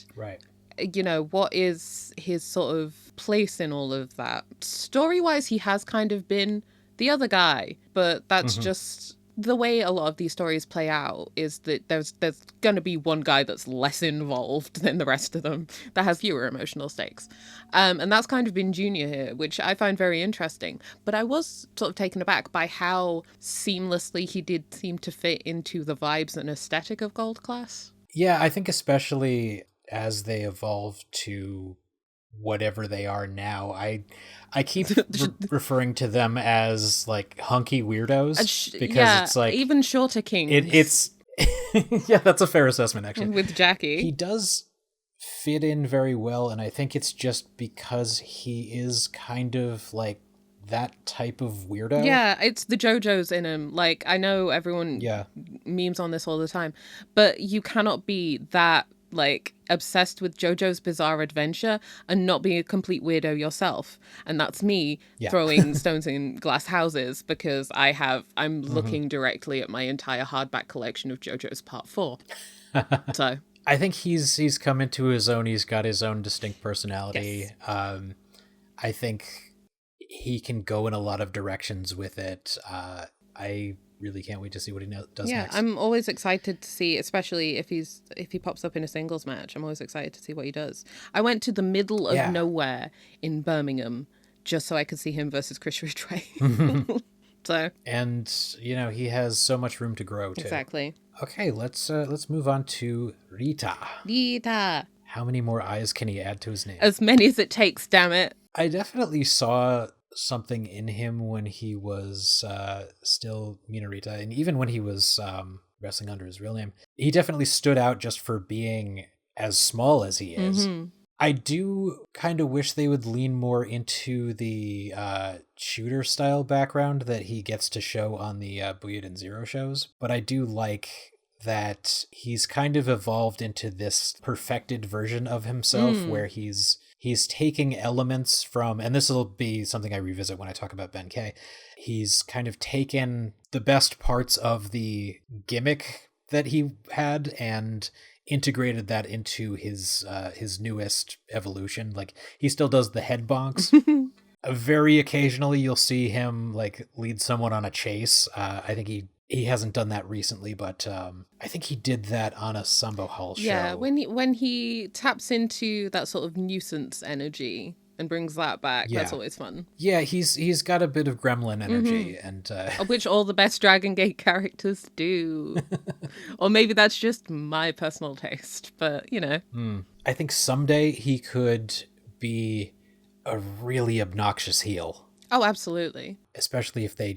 you know, what is his sort of place in all of that? Story-wise, he has kind of been the other guy, but that's just the way a lot of these stories play out, is that there's going to be one guy that's less involved than the rest of them, that has fewer emotional stakes. And that's kind of been Junior here, which I find very interesting. But I was sort of taken aback by how seamlessly he did seem to fit into the vibes and aesthetic of Gold Class. Yeah, I think especially as they evolve to whatever they are now, I keep referring to them as like hunky weirdos, because it's like even shorter kings. It's yeah, that's a fair assessment, actually. With Jacky, he does fit in very well, and I think it's just because he is kind of like that type of weirdo. Yeah, it's the JoJo's in him. Like, I know everyone memes on this all the time, but you cannot be that like obsessed with JoJo's Bizarre Adventure and not being a complete weirdo yourself. And that's me throwing stones in glass houses, because I'm looking directly at my entire hardback collection of JoJo's Part 4. So I think he's come into his own. He's got his own distinct personality. Yes. I think he can go in a lot of directions with it. I really can't wait to see what he does next. I'm always excited to see, especially if he pops up in a singles match. I'm always excited to see what he does. I went to the middle of nowhere in Birmingham just so I could see him versus Chris Ridgway. So, and you know, he has so much room to grow too. Exactly. Okay, let's move on to Riiita. How many more eyes can he add to his name? As many as it takes, damn it. I definitely saw something in him when he was still Minorita, and even when he was wrestling under his real name. He definitely stood out just for being as small as he is. I do kind of wish they would lean more into the shooter style background that he gets to show on the Buyuden Zero shows, but I do like that he's kind of evolved into this perfected version of himself where he's taking elements from, and this will be something I revisit when I talk about Ben K. He's kind of taken the best parts of the gimmick that he had and integrated that into his newest evolution. Like, he still does the head bonks. Very occasionally you'll see him like lead someone on a chase. I think he he hasn't done that recently, but I think he did that on a Sambo Hall show. Yeah, when he taps into that sort of nuisance energy and brings that back, that's always fun. Yeah, he's got a bit of gremlin energy, and which all the best Dragongate characters do. Or maybe that's just my personal taste, but I think someday he could be a really obnoxious heel. Oh, absolutely. Especially if they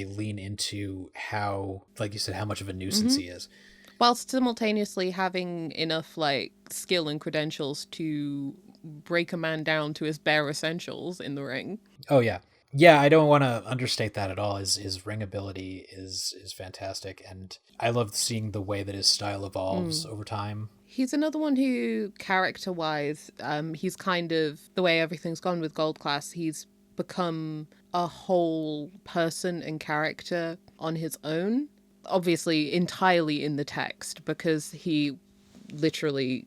lean into how, like you said, how much of a nuisance he is. Whilst simultaneously having enough skill and credentials to break a man down to his bare essentials in the ring. Oh yeah. Yeah, I don't want to understate that at all. His ring ability is fantastic, and I love seeing the way that his style evolves over time. He's another one who, character-wise, he's kind of, the way everything's gone with Gold Class, he's become a whole person and character on his own. Obviously, entirely in the text, because he literally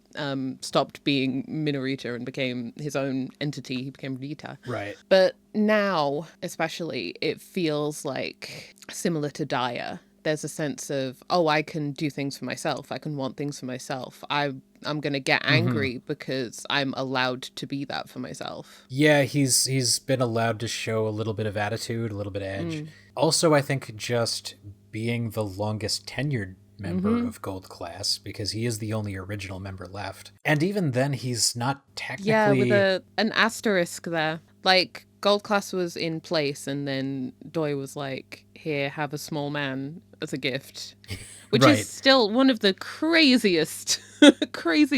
stopped being Minorita and became his own entity. He became Riiita. Right. But now, especially, it feels like similar to Daya. There's a sense of, I can do things for myself. I can want things for myself. I'm going to get angry because I'm allowed to be that for myself. Yeah, he's been allowed to show a little bit of attitude, a little bit of edge. Also, I think just being the longest tenured member of Gold Class, because he is the only original member left. And even then, he's not technically... Yeah, with an asterisk there. Gold Class was in place, and then Doi was like, here, have a small man as a gift. Which is still one of the craziest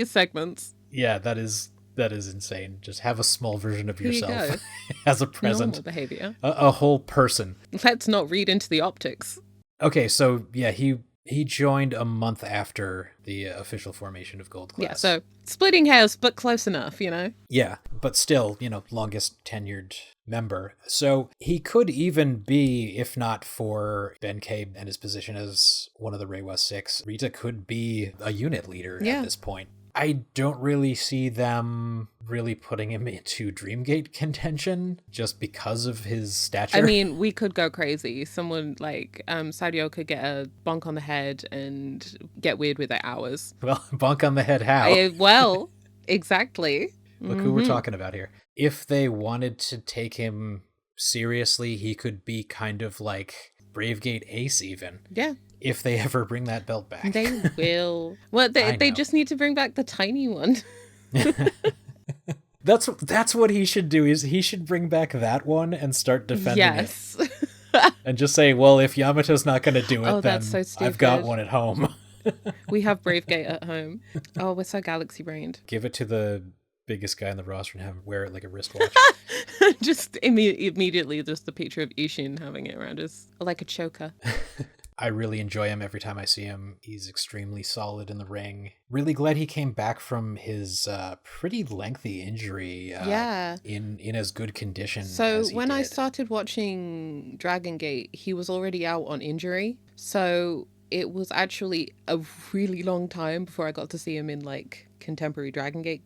segments. Yeah, that is insane. Just have a small version of yourself as a present. Normal behavior. A whole person. Let's not read into the optics. Okay, so yeah, he joined a month after the official formation of Gold Class. Yeah, so splitting hairs, but close enough, Yeah, but still, longest tenured member. So he could even be, if not for Benkei and his position as one of the Reiwa Six, Riiita could be a unit leader at this point. I don't really see them really putting him into Dreamgate contention just because of his stature. I mean, we could go crazy. Someone like Sadio could get a bonk on the head and get weird with their hours. Well, bonk on the head how? Well, exactly. Look who we're talking about here. If they wanted to take him seriously, he could be kind of like Bravegate Ace even. Yeah. If they ever bring that belt back. They will. Well, they just need to bring back the tiny one. That's what he should do, is he should bring back that one and start defending it. And just say, well, if Yamato's not going to do it, then so I've got one at home. We have Bravegate at home. Oh, we're so galaxy brained. Give it to the biggest guy in the roster and have him wear it like a wristwatch. Just immediately just the picture of Ishin having it around his, like a choker. I really enjoy him every time I see him. He's extremely solid in the ring. Really glad he came back from his pretty lengthy injury in as good condition as he when did. I started watching Dragongate, he was already out on injury. So it was actually a really long time before I got to see him in contemporary Dragongate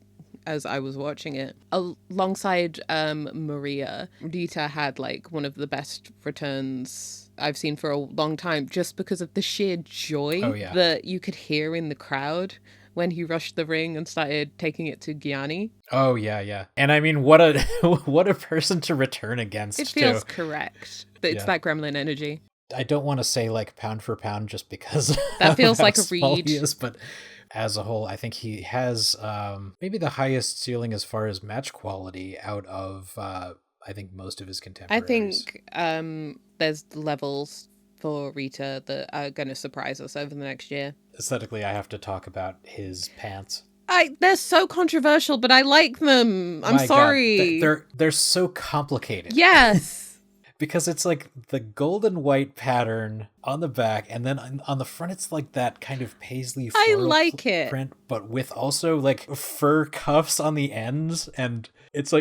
as I was watching it. Alongside Maria, Riiita had one of the best returns I've seen for a long time, just because of the sheer joy that you could hear in the crowd when he rushed the ring and started taking it to Gianni. Oh yeah. And I mean, what a person to return against. It feels correct. But it's that gremlin energy. I don't want to say pound for pound just because that feels like a read. He is, but as a whole, I think he has maybe the highest ceiling as far as match quality out of I think most of his contemporaries. I think there's levels for Riiita that are going to surprise us over the next year. Aesthetically, I have to talk about his pants. They're so controversial, but I like them. I'm sorry. God. They're so complicated. Yes. Because it's the gold and white pattern on the back, and then on the front it's that kind of paisley floral print, but with also fur cuffs on the ends, and it's I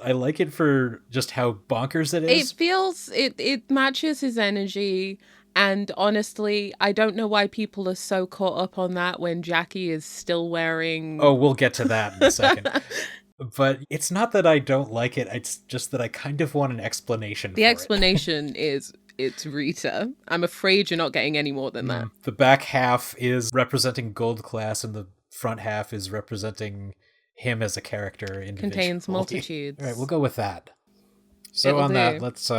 like it for just how bonkers it is. It feels it matches his energy, and honestly, I don't know why people are so caught up on that when Jacky is still wearing... Oh, we'll get to that in a second. But it's not that I don't like it, it's just that I kind of want an explanation for it. The explanation is It's Riiita. I'm afraid you're not getting any more than that. The back half is representing Gold Class, and the front half is representing him as a character individually. Contains multitudes. All right, we'll go with that. So on that, let's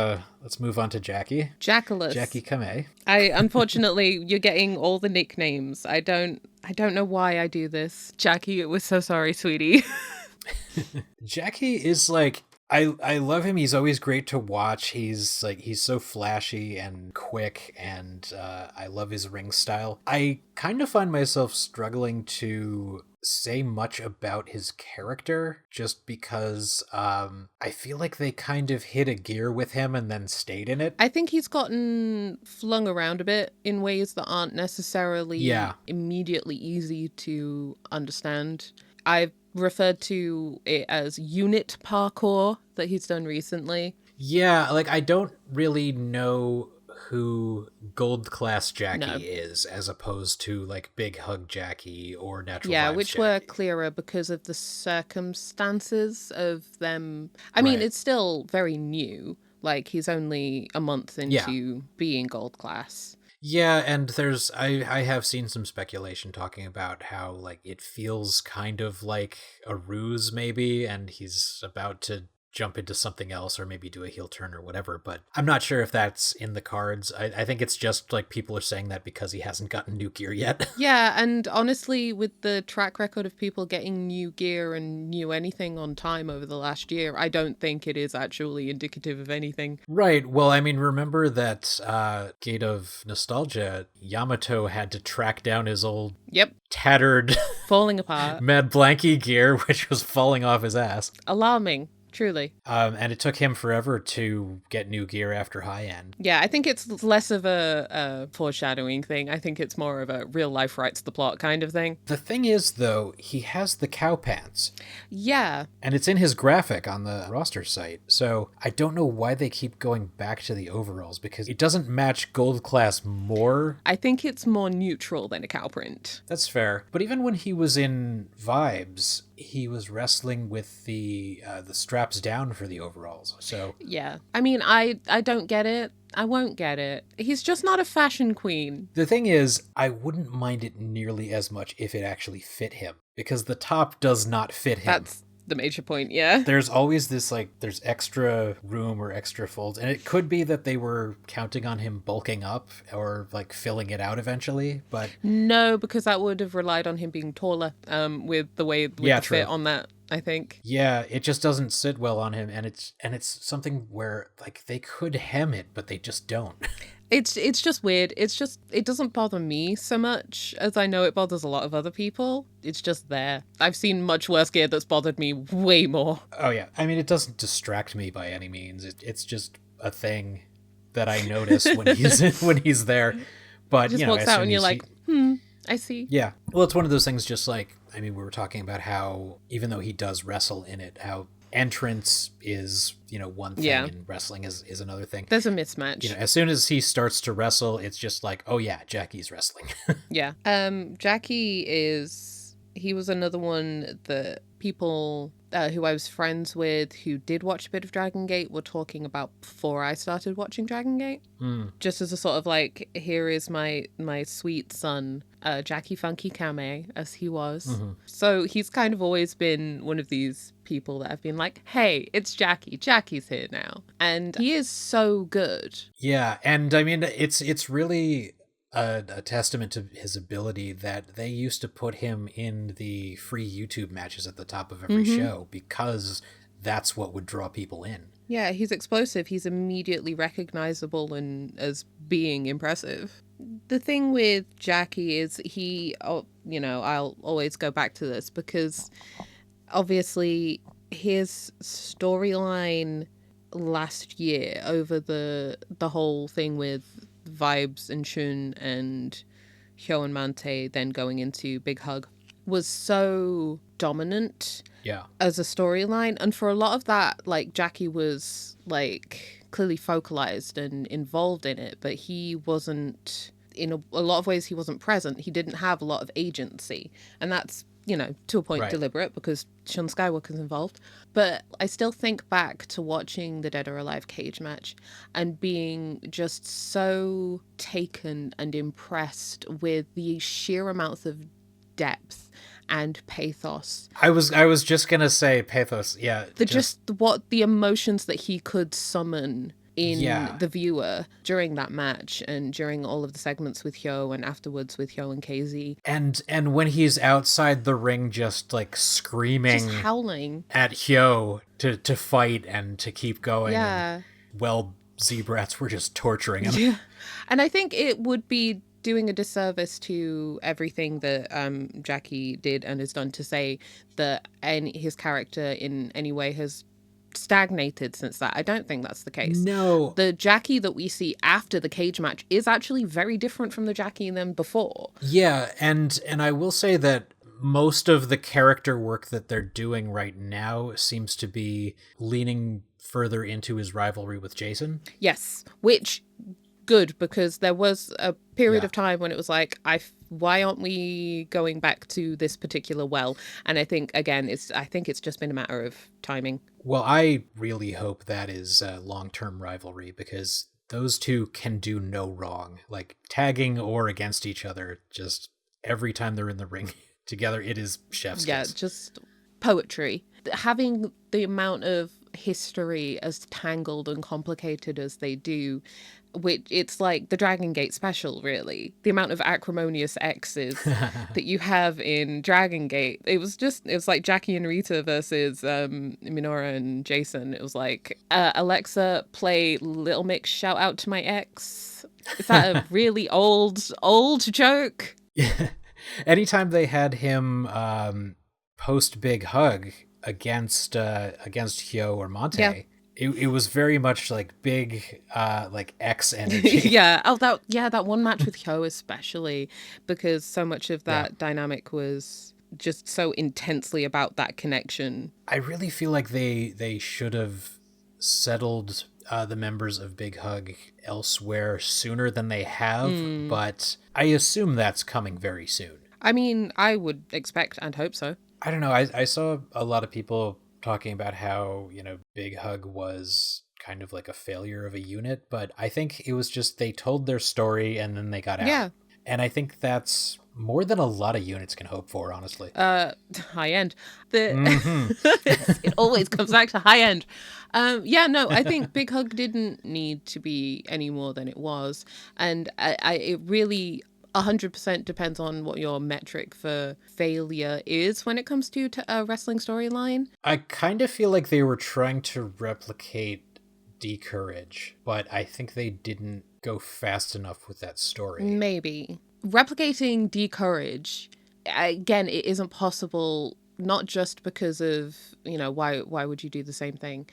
move on to Jacky. Jackalus. Jacky Kamei. Unfortunately, you're getting all the nicknames. I don't know why I do this. Jacky, we're so sorry, sweetie. Jacky is like, I love him. He's always great to watch. He's so flashy and quick, and I love his ring style. I kind of find myself struggling to say much about his character just because I feel like they kind of hit a gear with him and then stayed in it. I think he's gotten flung around a bit in ways that aren't necessarily immediately easy to understand. I've referred to it as unit parkour that he's done recently. Yeah, like I don't really know who Gold Class Jacky is as opposed to like Big Hug Jacky or Natural Vibes which Jacky. were clearer because of the circumstances of them. I mean, it's still very new. Like, he's only a month into being Gold Class. Yeah, and I have seen some speculation talking about how like it feels kind of like a ruse maybe, and he's about to jump into something else or maybe do a heel turn or whatever, but I'm not sure if that's in the cards. I think it's just like people are saying that because he hasn't gotten new gear yet. Yeah, and honestly, with the track record of people getting new gear and new anything on time over the last year, I don't think it is actually indicative of anything. Right. Well, I mean, remember that Gate of Nostalgia, Yamato had to track down his old tattered falling apart Mad Blanky gear, which was falling off his ass. Alarming. Truly. And it took him forever to get new gear after High End. Yeah, I think it's less of a foreshadowing thing. I think it's more of a real life writes the plot kind of thing. The thing is, though, he has the cow pants. Yeah. And it's in his graphic on the roster site. So I don't know why they keep going back to the overalls, because it doesn't match Gold Class more. I think it's more neutral than a cow print. That's fair. But even when he was in Vibes, he was wrestling with the straps down for the overalls. So yeah, I mean, I don't get it. I won't get it. He's just not a fashion queen. The thing is, I wouldn't mind it nearly as much if it actually fit him, because the top does not fit him. That's the major point, yeah. There's always this, like, there's extra room or extra folds, and it could be that they were counting on him bulking up or, like, filling it out eventually, but... No, because that would have relied on him being taller, with the way the fit on that, I think. Yeah, it just doesn't sit well on him, and it's something where, like, they could hem it, but they just don't. It's just weird. It doesn't bother me so much as I know it bothers a lot of other people. It's just there. I've seen much worse gear that's bothered me way more. Oh yeah. I mean, it doesn't distract me by any means. It's just a thing that I notice when he's there. But just walks out and you're like, I see. Yeah. Well, it's one of those things, just like, I mean, we were talking about how even though he does wrestle in it, how entrance is, one thing and wrestling is another thing. There's a mismatch. As soon as he starts to wrestle, it's just like, oh yeah, Jacky's wrestling. Yeah. Jacky he was another one that people who I was friends with who did watch a bit of Dragongate were talking about before I started watching Dragongate. Just as a sort of like, here is my sweet son, Jacky Funky Kamei, as he was. Mm-hmm. So he's kind of always been one of these people that have been like, hey, it's Jacky. Jacky's here now. And he is so good. Yeah, and I mean, it's really a testament to his ability that they used to put him in the free YouTube matches at the top of every show, because that's what would draw people in. Yeah, he's explosive. He's immediately recognizable and as being impressive. The thing with Jacky is I'll always go back to this because obviously his storyline last year over the whole thing with Vibes and Shun and Hyo and Mante then going into Big Hug was so dominant as a storyline, and for a lot of that, like, Jacky was like clearly focalized and involved in it, but he wasn't, in a lot of ways he wasn't present. He didn't have a lot of agency, and that's to a point Right. deliberate because Sean Skywalker's involved. But I still think back to watching the Dead or Alive cage match and being just so taken and impressed with the sheer amounts of depth and pathos. I was just gonna say pathos. Yeah, Just what the emotions that he could summon in the viewer during that match and during all of the segments with Hyo and afterwards with Hyo and KZ. And when he's outside the ring just like screaming, just howling at Hyo to fight and to keep going. Yeah. And, Z-Brats were just torturing him. Yeah. And I think it would be doing a disservice to everything that Jacky did and has done to say that his character in any way has stagnated since that. I don't think that's the case. No. The Jacky that we see after the cage match is actually very different from the Jacky than before. Yeah, and I will say that most of the character work that they're doing right now seems to be leaning further into his rivalry with Jason. Yes, which good, because there was a period of time when it was like, why aren't we going back to this particular well? And I think, again, it's just been a matter of timing. Well, I really hope that is a long-term rivalry, because those two can do no wrong. Like, tagging or against each other, just every time they're in the ring together, it is chef's kiss. Yeah, just poetry. Having the amount of history as tangled and complicated as they do, which it's like the Dragongate special, really. The amount of acrimonious exes that you have in Dragongate. It was like Jacky and Riiita versus Minoru and Jason. It was like, Alexa, play Little Mix Shout Out to My Ex. Is that a really old joke? Yeah. Anytime they had him post Big Hug against Hyo or Monte, it was very much like big like X energy. that one match with Hyo especially, because so much of that dynamic was just so intensely about that connection. I really feel like they should have settled the members of Big Hug elsewhere sooner than they have, but I assume that's coming very soon. I mean, I would expect and hope so. I don't know. I saw a lot of people talking about how, Big Hug was kind of like a failure of a unit, but I think it was just they told their story and then they got out. Yeah. And I think that's more than a lot of units can hope for, honestly. High end. It always comes back to high end. I think Big Hug didn't need to be any more than it was. And it really 100% depends on what your metric for failure is when it comes to a wrestling storyline. I kind of feel like they were trying to replicate Decourage, but I think they didn't go fast enough with that story. Maybe. Replicating Decourage, again, it isn't possible, not just because of, why would you do the same thing?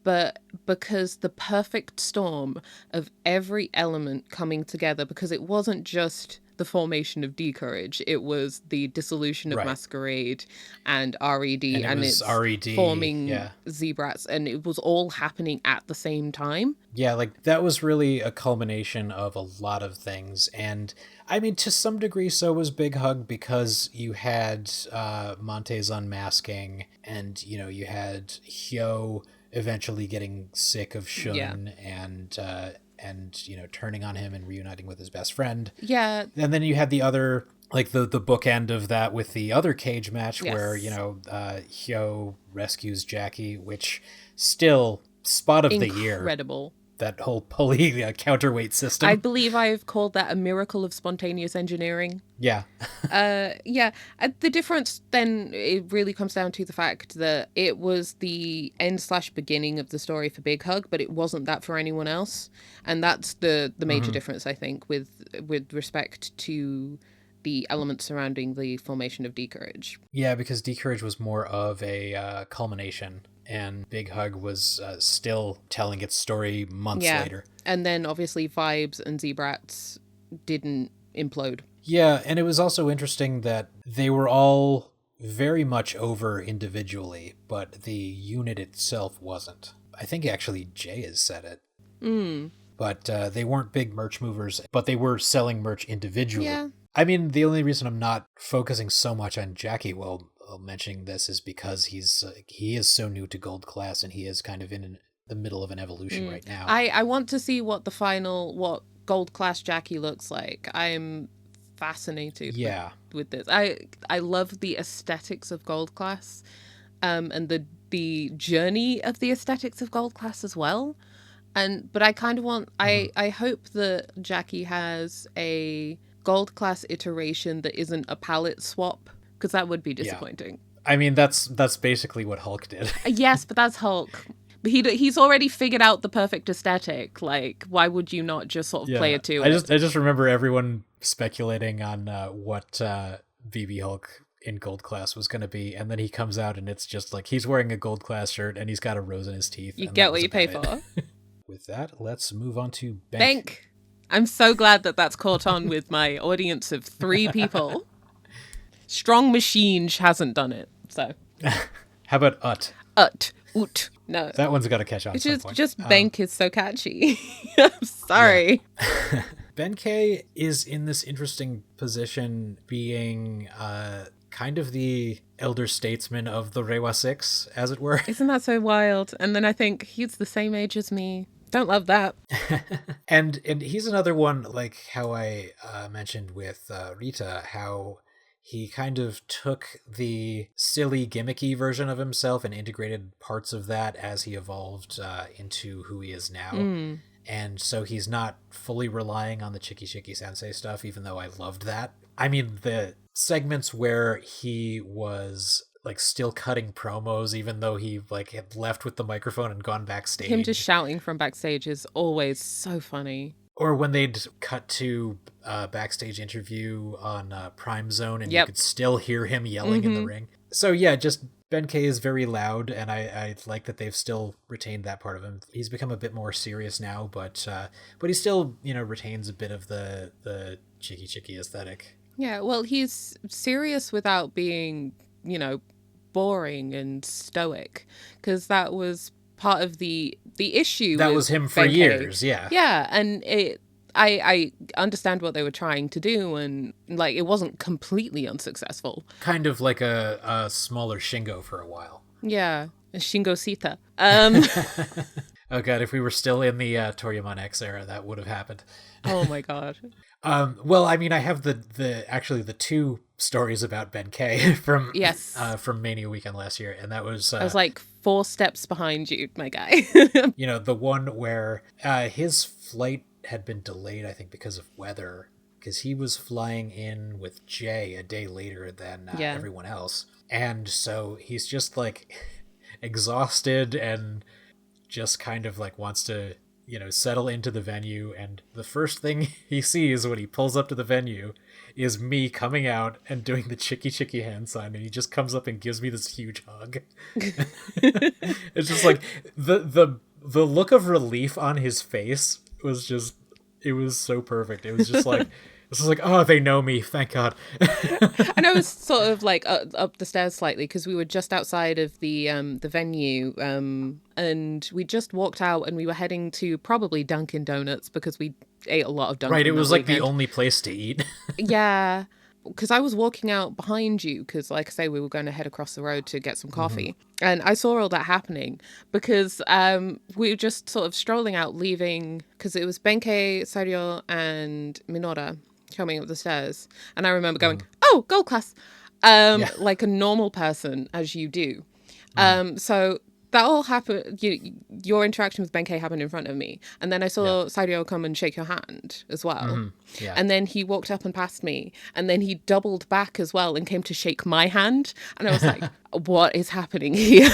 But because the perfect storm of every element coming together, because it wasn't just the formation of Decourage, it was the dissolution of Masquerade and RED, and it's RED forming Z-Brats, and it was all happening at the same time. Yeah, like that was really a culmination of a lot of things, and I mean, to some degree, so was Big Hug, because you had Monte's unmasking, and you had Hyo eventually getting sick of Shun and turning on him and reuniting with his best friend. Yeah. And then you had the other, like the bookend of that with the other cage match where, Hyo rescues Jacky, which still spot of the year. Incredible. That whole pulley counterweight system. I believe I've called that a miracle of spontaneous engineering. Yeah. The difference then, it really comes down to the fact that it was the end/beginning of the story for Big Hug, but it wasn't that for anyone else. And that's the major difference, I think, with respect to the elements surrounding the formation of Decourage. Yeah, because Decourage was more of a culmination, and Big Hug was still telling its story months later. And then obviously Vibes and Z-Brats didn't implode. Yeah, and it was also interesting that they were all very much over individually, but the unit itself wasn't. I think actually Jay has said it. But they weren't big merch movers, but they were selling merch individually. Yeah. I mean, the only reason I'm not focusing so much on Jacky while mentioning this is because he is so new to Gold Class, and he is kind of in the middle of an evolution right now. I want to see what Gold Class Jacky looks like. I'm fascinated with this. I love the aesthetics of Gold Class, and the journey of the aesthetics of Gold Class as well. But I kind of want I hope that Jacky has a Gold Class iteration that isn't a palette swap, because that would be disappointing. I mean, that's basically what Hulk did. Yes, but that's Hulk. But he's already figured out the perfect aesthetic. Like, why would you not just sort of play it to it? I just remember everyone speculating on what BB Hulk in Gold Class was going to be, and then he comes out and it's just like he's wearing a Gold Class shirt and he's got a rose in his teeth. You get what you pay for. With that, let's move on to Bank. I'm so glad that that's caught on with my audience of 3 people. Strong Machine hasn't done it, so. How about Ut? Ut. No. That one's got to catch on. It's just Bank is so catchy. I'm sorry. Yeah. Benkei is in this interesting position, being kind of the elder statesman of the Reiwa 6, as it were. Isn't that so wild? And then I think he's the same age as me. Don't love that. and he's another one, like how I mentioned with Riiita, how he kind of took the silly, gimmicky version of himself and integrated parts of that as he evolved into who he is now. And so he's not fully relying on the Chiki Chiki Sensei stuff, even though I loved that. I mean, the segments where he was like still cutting promos, even though he like had left with the microphone and gone backstage. Him just shouting from backstage is always so funny. Or when they'd cut to a backstage interview on Prime Zone and you could still hear him yelling in the ring. So yeah, just Benkei is very loud, and I like that they've still retained that part of him. He's become a bit more serious now, but he still, retains a bit of the Chiki Chiki aesthetic. Yeah, well, he's serious without being, boring and stoic, because that was part of the issue. That was him for years, yeah. Yeah, and I understand what they were trying to do, and like it wasn't completely unsuccessful. Kind of like a smaller Shingo for a while. Yeah, Shingo Sita. Oh god, if we were still in the Toryumon X era, that would have happened. Oh my god. Well, I mean, I have the 2 stories about Benkei from Mania Weekend last year, and that was I was like 4 steps behind you, my guy. The one where his flight had been delayed, I think, because of weather, because he was flying in with Jay a day later than everyone else, and so he's just like exhausted and just kind of like wants to settle into the venue, and the first thing he sees when he pulls up to the venue is me coming out and doing the Chiki Chiki hand sign, and he just comes up and gives me this huge hug. It's just like the look of relief on his face was just, it was so perfect. It was just like this is like, oh, they know me, thank God. And I was sort of like up the stairs slightly, because we were just outside of the venue, and we just walked out and we were heading to probably Dunkin' Donuts, because we ate a lot of Dunkin'. Right, it was like the only place to eat. Yeah, because I was walking out behind you, because like I say, we were going to head across the road to get some coffee. And I saw all that happening, because we were just sort of strolling out, leaving, because it was Benkei, Sairyo, and Minora coming up the stairs, and I remember going, "Oh, Gold Class," like a normal person, as you do. So that all happened. Your interaction with Benkei happened in front of me, and then I saw Sairyo come and shake your hand as well. Yeah. And then he walked up and passed me, and then he doubled back as well and came to shake my hand, and I was like, "What is happening here?"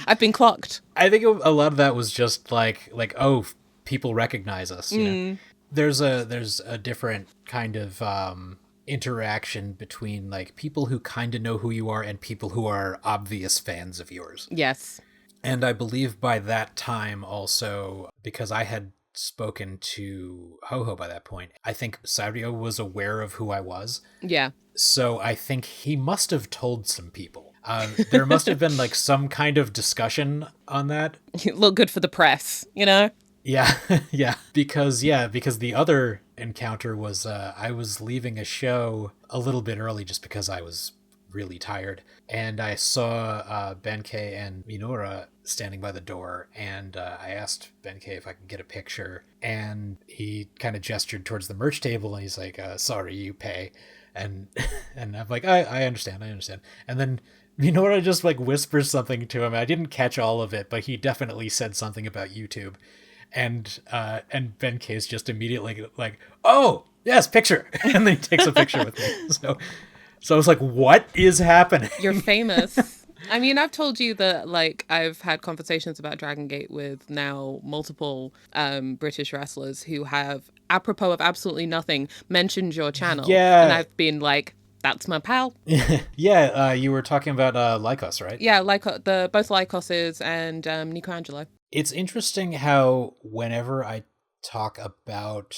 I've been clocked. I think a lot of that was just like oh, people recognize us. There's a different kind of interaction between like people who kind of know who you are and people who are obvious fans of yours. Yes. And I believe by that time also, because I had spoken to Ho-Ho by that point, I think Sairyo was aware of who I was. Yeah. So I think he must have told some people. There must have been like some kind of discussion on that. You look good for the press, Yeah, because the other encounter was I was leaving a show a little bit early just because I was really tired, and I saw Benkei and Minora standing by the door, and I asked Benkei if I could get a picture, and he kind of gestured towards the merch table, and he's like, "Sorry, you pay," and and I'm like, I understand, and then Minora just like whispers something to him. I didn't catch all of it, but he definitely said something about YouTube, and Benkei's just immediately like, "Oh yes, picture," and then he takes a picture with me. So I was like, what is happening? You're famous. I mean, I've told you that, like, I've had conversations about Dragongate with now multiple British wrestlers who have, apropos of absolutely nothing, mentioned your channel. Yeah. And I've been like, that's my pal. Yeah, you were talking about Lycos, right? Yeah, both Lycoses and Nico Angelo. It's interesting how whenever I talk about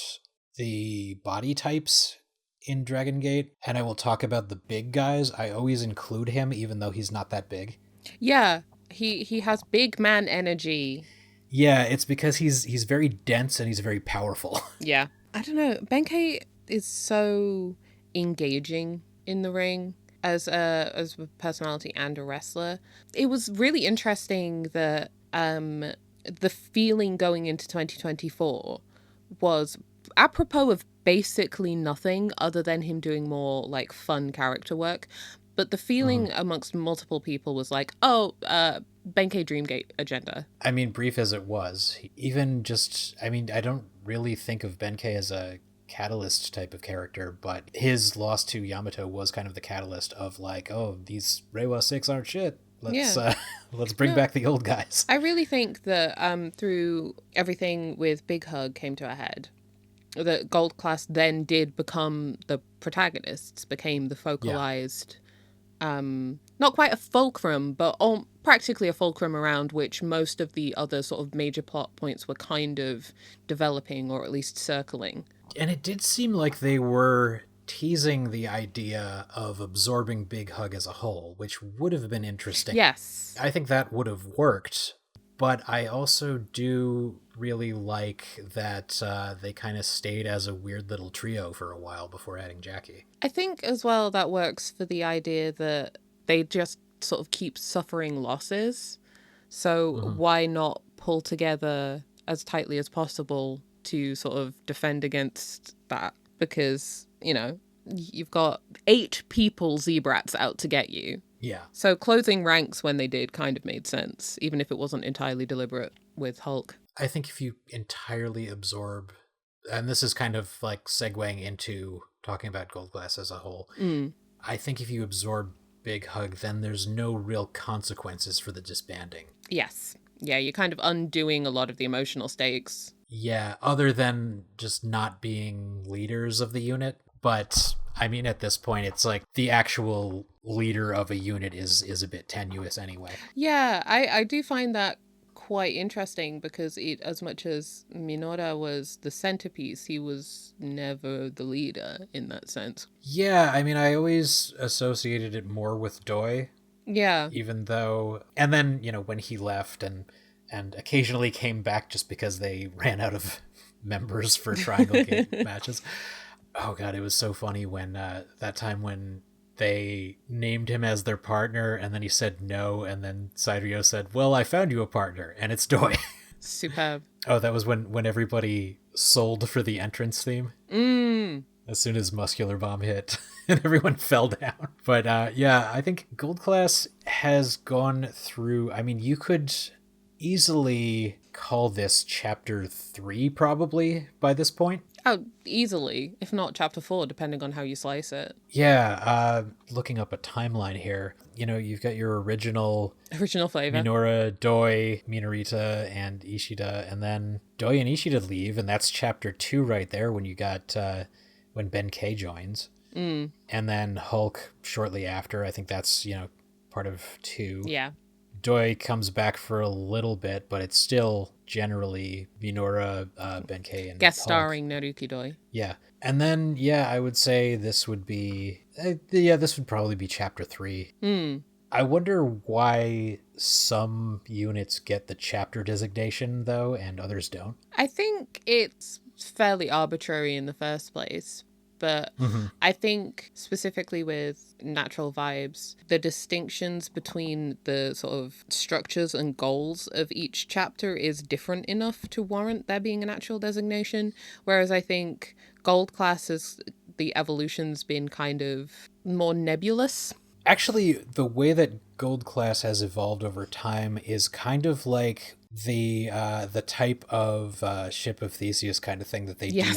the body types in Dragongate, and I will talk about the big guys, I always include him even though he's not that big. Yeah, he has big man energy. Yeah, it's because he's very dense and he's very powerful. Yeah. I don't know. Benkei is so engaging in the ring as a personality and a wrestler. It was really interesting that the feeling going into 2024 was apropos of basically nothing other than him doing more like fun character work. But the feeling amongst multiple people was like, oh, Benkei Dreamgate agenda. I mean, brief as it was, even just, I mean, I don't really think of Benkei as a catalyst type of character, but his loss to Yamato was kind of the catalyst of like, oh, these Reiwa 6 aren't shit. Let's bring back the old guys. I really think that through everything with Big Hug came to a head, that Gold Class then did become the protagonists, became the focalized, not quite a fulcrum, but practically a fulcrum around which most of the other sort of major plot points were kind of developing or at least circling. And it did seem like they were teasing the idea of absorbing Big Hug as a whole, which would have been interesting. Yes. I think that would have worked, but I also do really like that they kind of stayed as a weird little trio for a while before adding Jacky. I think as well that works for the idea that they just sort of keep suffering losses. So why not pull together as tightly as possible to sort of defend against that? Because, you know, you've got 8 people Zebrats out to get you. Yeah. So closing ranks when they did kind of made sense, even if it wasn't entirely deliberate with Hulk. I think if you entirely absorb, and this is kind of like segueing into talking about Gold Glass as a whole, I think if you absorb Big Hug, then there's no real consequences for the disbanding. Yes. Yeah, you're kind of undoing a lot of the emotional stakes. Yeah, other than just not being leaders of the unit. But, I mean, at this point, it's like the actual leader of a unit is a bit tenuous anyway. Yeah, I do find that quite interesting because as much as Minora was the centerpiece, he was never the leader in that sense. Yeah, I mean, I always associated it more with Doi. Yeah. Even though, and then, you know, when he left and occasionally came back just because they ran out of members for Triangle Gate matches. Oh god, it was so funny when that time when they named him as their partner and then he said no, and then Sairyo said, well, I found you a partner, and it's Doi. Superb. Oh, that was when everybody sold for the entrance theme. As soon as Muscular Bomb hit and everyone fell down. But yeah, I think Gold Class has gone through, I mean, you could easily call this chapter 3 probably by this point. Oh, easily, if not chapter 4, depending on how you slice it. Yeah, looking up a timeline here, you know, you've got your original flavor. Minora, Doi, Minarita, and Ishida, and then Doi and Ishida leave, and that's chapter 2 right there when you got, when Benkei joins. And then Hulk shortly after, I think that's, you know, part of 2. Yeah. Doi comes back for a little bit, but it's still generally Minora, Benkei, and guest Hulk. starring Naruki Doi. Yeah. And then, yeah, I would say this would be, this would probably be chapter 3. I wonder why some units get the chapter designation, though, and others don't. I think it's fairly arbitrary in the first place. But I think specifically with Natural Vibes, the distinctions between the sort of structures and goals of each chapter is different enough to warrant there being an actual designation. Whereas I think Gold Class is the evolution's been kind of more nebulous. Actually, the way that Gold Class has evolved over time is kind of like the type of Ship of Theseus kind of thing that they do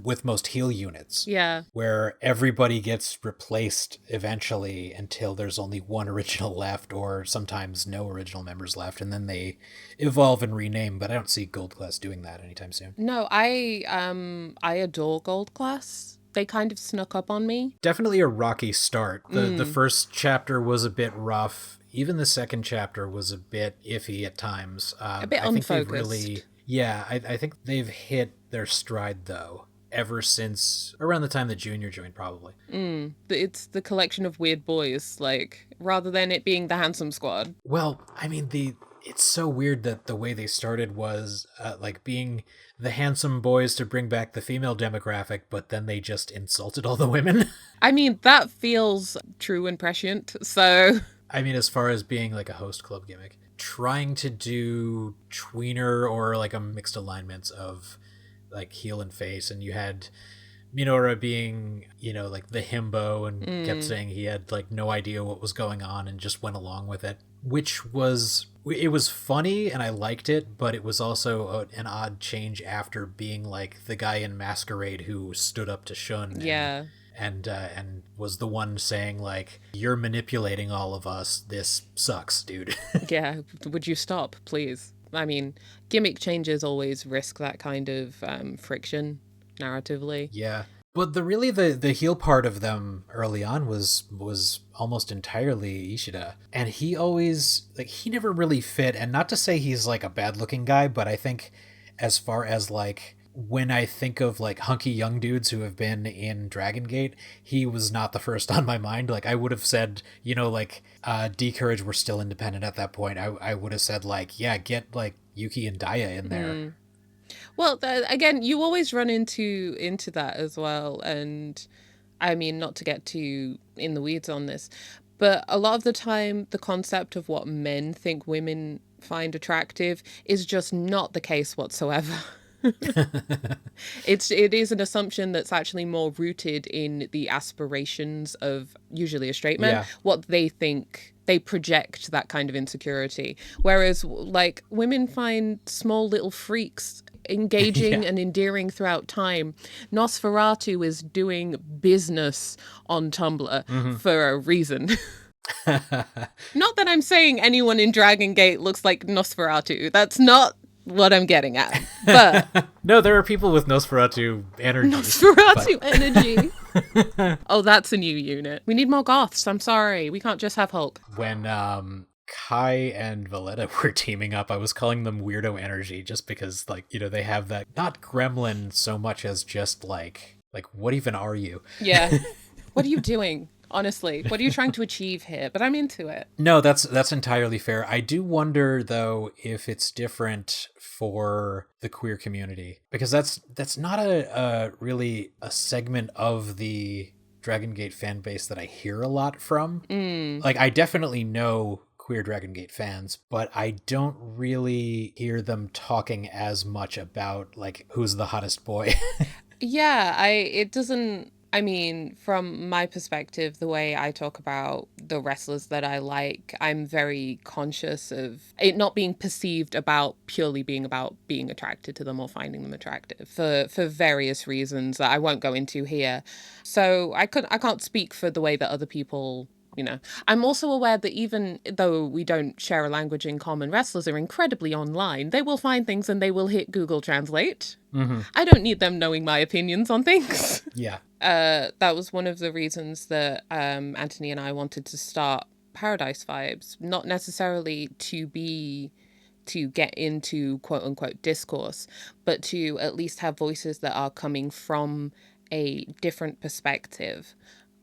with most heal units. Yeah. Where everybody gets replaced eventually until there's only one original left, or sometimes no original members left, and then they evolve and rename. But I don't see Gold Class doing that anytime soon. No, I adore Gold Class. They kind of snuck up on me. Definitely a rocky start. The first chapter was a bit rough. Even the second chapter was a bit iffy at times. A bit unfocused. I think they've hit their stride, though, ever since around the time that Junior joined, probably. It's the collection of weird boys, like, rather than it being the handsome squad. Well, I mean, it's so weird that the way they started was like being the handsome boys to bring back the female demographic, but then they just insulted all the women. I mean, that feels true and prescient, so... I mean, as far as being like a host club gimmick, trying to do tweener or like a mixed alignments of like heel and face, and you had Minora being, like the himbo and kept saying he had like no idea what was going on and just went along with it, which was funny and I liked it, but it was also an odd change after being like the guy in Masquerade who stood up to Shun. Yeah. And was the one saying like, you're manipulating all of us, this sucks, dude. Yeah, would you stop, please? I mean, gimmick changes always risk that kind of friction narratively. Yeah, but the heel part of them early on was almost entirely Ishida, and he always, like, he never really fit. And not to say he's like a bad looking guy, but I think as far as like, when I think of like hunky young dudes who have been in Dragongate, he was not the first on my mind. Like, I would have said, like D-Courage were still independent at that point. I would have said like, yeah, get like Yuki and Daya in there. Well, again, you always run into that as well. And I mean, not to get too in the weeds on this, but a lot of the time the concept of what men think women find attractive is just not the case whatsoever. It is an assumption that's actually more rooted in the aspirations of usually a straight man, what they think. They project that kind of insecurity, whereas like women find small little freaks engaging and endearing throughout time. Nosferatu is doing business on Tumblr for a reason. Not that I'm saying anyone in Dragongate looks like Nosferatu. That's not what I'm getting at. But no, there are people with Nosferatu energy. Energy. Oh, that's a new unit. We need more goths. I'm sorry. We can't just have Hulk. When Kai and Valletta were teaming up, I was calling them Weirdo Energy just because, like, they have that, not gremlin so much as just like what even are you? Yeah. What are you doing? Honestly, what are you trying to achieve here? But I'm into it. No, that's entirely fair. I do wonder, though, if it's different for the queer community, because that's not a really a segment of the Dragongate fan base that I hear a lot from. Like, I definitely know queer Dragongate fans, but I don't really hear them talking as much about like who's the hottest boy. Yeah, it doesn't. I mean, from my perspective, the way I talk about the wrestlers that I like, I'm very conscious of it not being perceived about purely being about being attracted to them or finding them attractive for various reasons that I won't go into here. So I can't speak for the way that other people. I'm also aware that even though we don't share a language in common, wrestlers are incredibly online. They will find things and they will hit Google Translate. I don't need them knowing my opinions on things. Yeah. That was one of the reasons that Anthony and I wanted to start Paradise Vibes, not necessarily to get into quote unquote discourse, but to at least have voices that are coming from a different perspective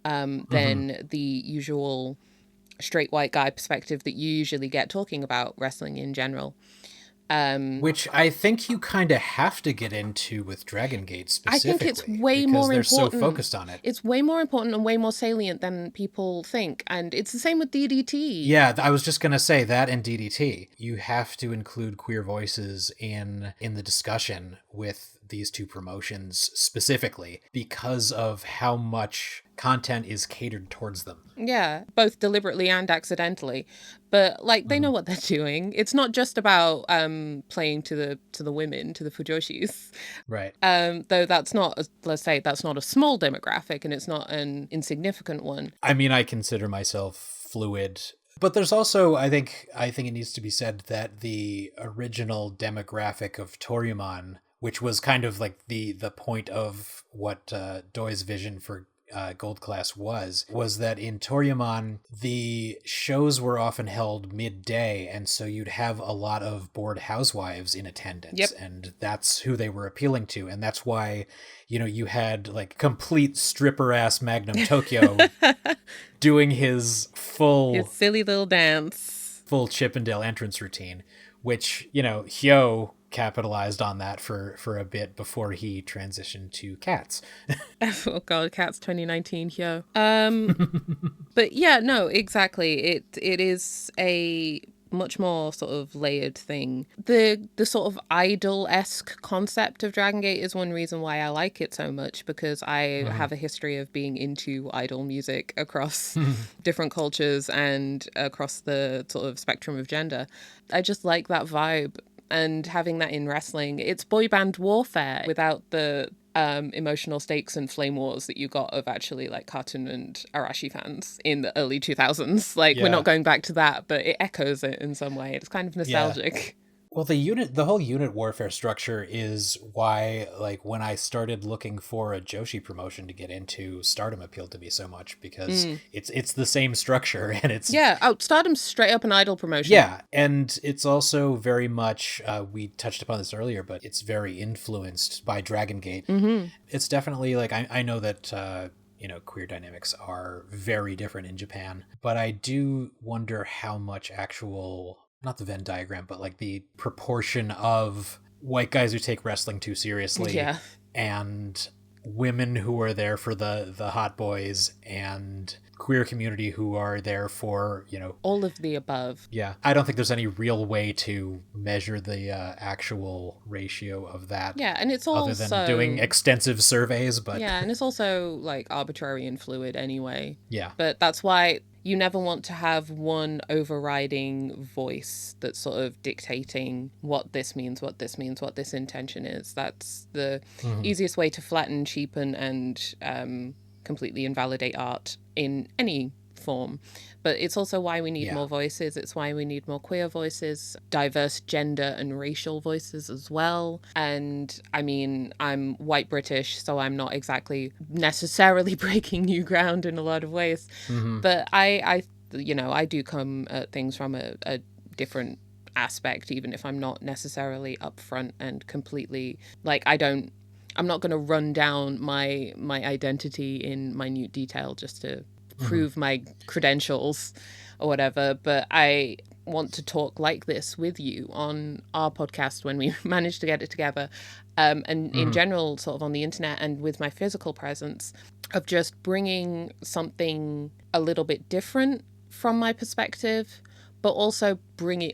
than the usual straight white guy perspective that you usually get talking about wrestling in general. Which I think you kind of have to get into with Dragongate specifically. I think it's way more important. They're so focused on it. It's way more important and way more salient than people think. And it's the same with DDT. Yeah, I was just going to say that in DDT. You have to include queer voices in the discussion with these two promotions specifically because of how much content is catered towards them. Yeah, both deliberately and accidentally. But like they know what they're doing. It's not just about playing to the women, to the fujoshis. Right. Though that's not, let's say, that's not a small demographic and it's not an insignificant one. I mean, I consider myself fluid. But there's also, I think it needs to be said that the original demographic of Toryumon, which was kind of like the point of what Doi's vision for Gold Class was that in Toryumon, the shows were often held midday, and so you'd have a lot of bored housewives in attendance. Yep. And that's who they were appealing to. And that's why, you had like complete stripper-ass Magnum Tokyo doing his silly little dance. Full Chippendale entrance routine, which, Hyo capitalized on that for a bit before he transitioned to Cats. Oh god, Cats 2019, Hyo. But yeah, no, exactly. It is a much more sort of layered thing. The sort of idol-esque concept of Dragongate is one reason why I like it so much, because I have a history of being into idol music across different cultures and across the sort of spectrum of gender. I just like that vibe. And having that in wrestling, it's boy band warfare without the emotional stakes and flame wars that you got of actually like cartoon and Arashi fans in the early 2000s. Like, we're not going back to that, but it echoes it in some way. It's kind of nostalgic. Yeah. Well, the whole unit warfare structure is why, like, when I started looking for a Joshi promotion to get into, Stardom appealed to me so much, because it's the same structure, and it's... Yeah, Stardom's straight up an idol promotion. Yeah, and it's also very much, we touched upon this earlier, but it's very influenced by Dragongate. Mm-hmm. It's definitely, like, I know that... queer dynamics are very different in Japan, but I do wonder how much actual... not the Venn diagram, but like the proportion of white guys who take wrestling too seriously and women who are there for the hot boys and queer community who are there for, all of the above. Yeah. I don't think there's any real way to measure the actual ratio of that. Yeah, and it's also... other than doing extensive surveys, but... Yeah, and it's also like arbitrary and fluid anyway. Yeah. But that's why you never want to have one overriding voice that's sort of dictating what this means, what this means, what this intention is. That's the easiest way to flatten, cheapen, and completely invalidate art in any form. But it's also why we need more voices. It's why we need more queer voices, diverse gender and racial voices as well. And I mean, I'm white British, so I'm not exactly necessarily breaking new ground in a lot of ways. But I do come at things from a different aspect, even if I'm not necessarily upfront and completely like I'm not going to run down my identity in minute detail just to prove my credentials or whatever, but I want to talk like this with you on our podcast when we manage to get it together, and in general sort of on the internet and with my physical presence, of just bringing something a little bit different from my perspective, but also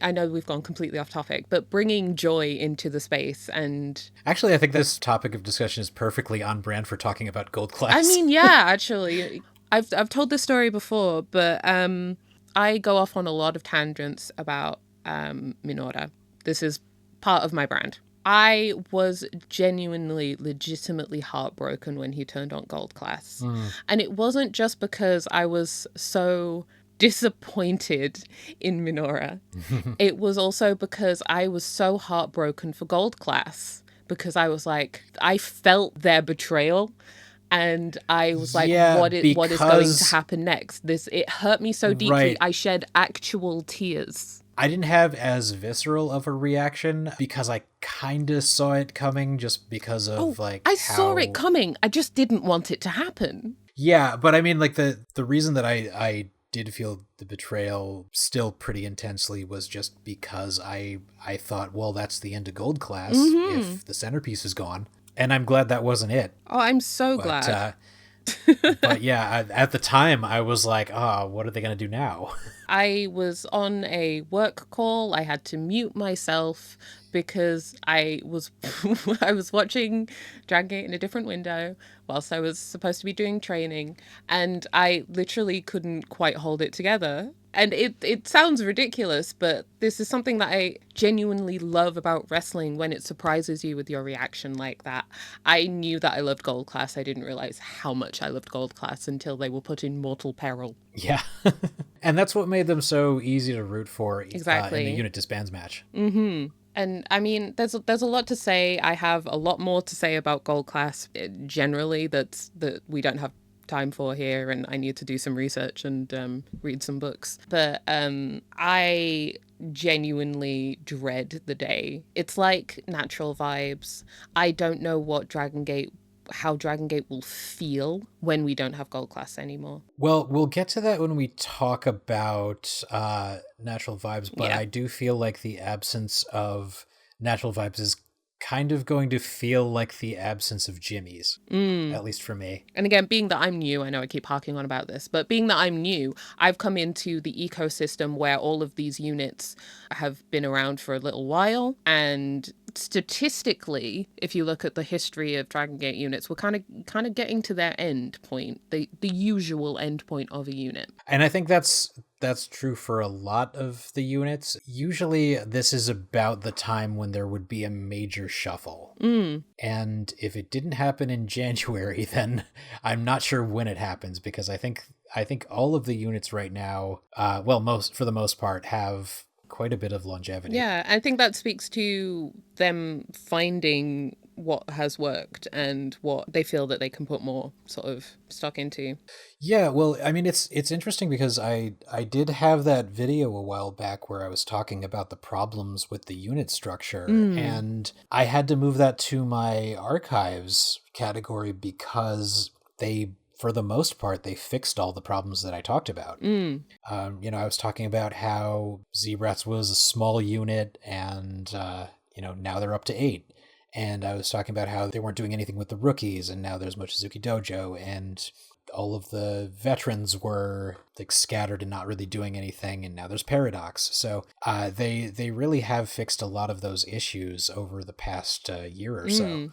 I know we've gone completely off topic, but bringing joy into the space. And actually, I think this topic of discussion is perfectly on brand for talking about Gold Class. I mean, yeah, actually, I've told this story before, but I go off on a lot of tangents about Minora. This is part of my brand. I was genuinely, legitimately heartbroken when he turned on Gold Class. And it wasn't just because I was so disappointed in Minora. It was also because I was so heartbroken for Gold Class, because I was like, I felt their betrayal. And I was like, what is going to happen next? It hurt me so deeply. Right. I shed actual tears. I didn't have as visceral of a reaction because I kind of saw it coming, just because of I saw it coming. I just didn't want it to happen. Yeah, but I mean, like the reason that I did feel the betrayal still pretty intensely was just because I thought, well, that's the end of Gold Class if the centerpiece is gone. And I'm glad that wasn't it. Oh, I'm so glad. But yeah, at the time I was like, what are they going to do now? I was on a work call. I had to mute myself because I was I was watching Dragongate in a different window whilst I was supposed to be doing training, and I literally couldn't quite hold it together. And it sounds ridiculous, but this is something that I genuinely love about wrestling, when it surprises you with your reaction like that. I knew that I loved Gold Class. I didn't realize how much I loved Gold Class until they were put in mortal peril. Yeah. And that's what made them so easy to root for Exactly. in a unit disbands match. Mm-hmm. And I mean, there's a lot to say. I have a lot more to say about Gold Class generally that we don't have time for here, and I need to do some research and read some books. But I genuinely dread the day. It's like Natural Vibes. I don't know how Dragon Gate will feel when we don't have Gold Class anymore. Well, we'll get to that when we talk about Natural Vibes, but I do feel like the absence of Natural Vibes is kind of going to feel like the absence of Jimmy's, at least for me. And again, being that I'm new, I know I keep harking on about this, but being that I'm new, I've come into the ecosystem where all of these units have been around for a little while, and statistically, if you look at the history of Dragongate units, we're kind of getting to their end point, the usual end point of a unit. And I think that's true for a lot of the units. Usually this is about the time when there would be a major shuffle. And if it didn't happen in January, then I'm not sure when it happens, because I think all of the units right now, for the most part, have quite a bit of longevity. Yeah, I think that speaks to them finding what has worked and what they feel that they can put more sort of stock into. Yeah, well, I mean, it's interesting because I did have that video a while back where I was talking about the problems with the unit structure, and I had to move that to my archives category because for the most part, they fixed all the problems that I talked about. I was talking about how Zebrats was a small unit, and now they're up to 8. And I was talking about how they weren't doing anything with the rookies, and now there's Mochizuki Dojo, and all of the veterans were like scattered and not really doing anything, and now there's Paradox. So they really have fixed a lot of those issues over the past year or so.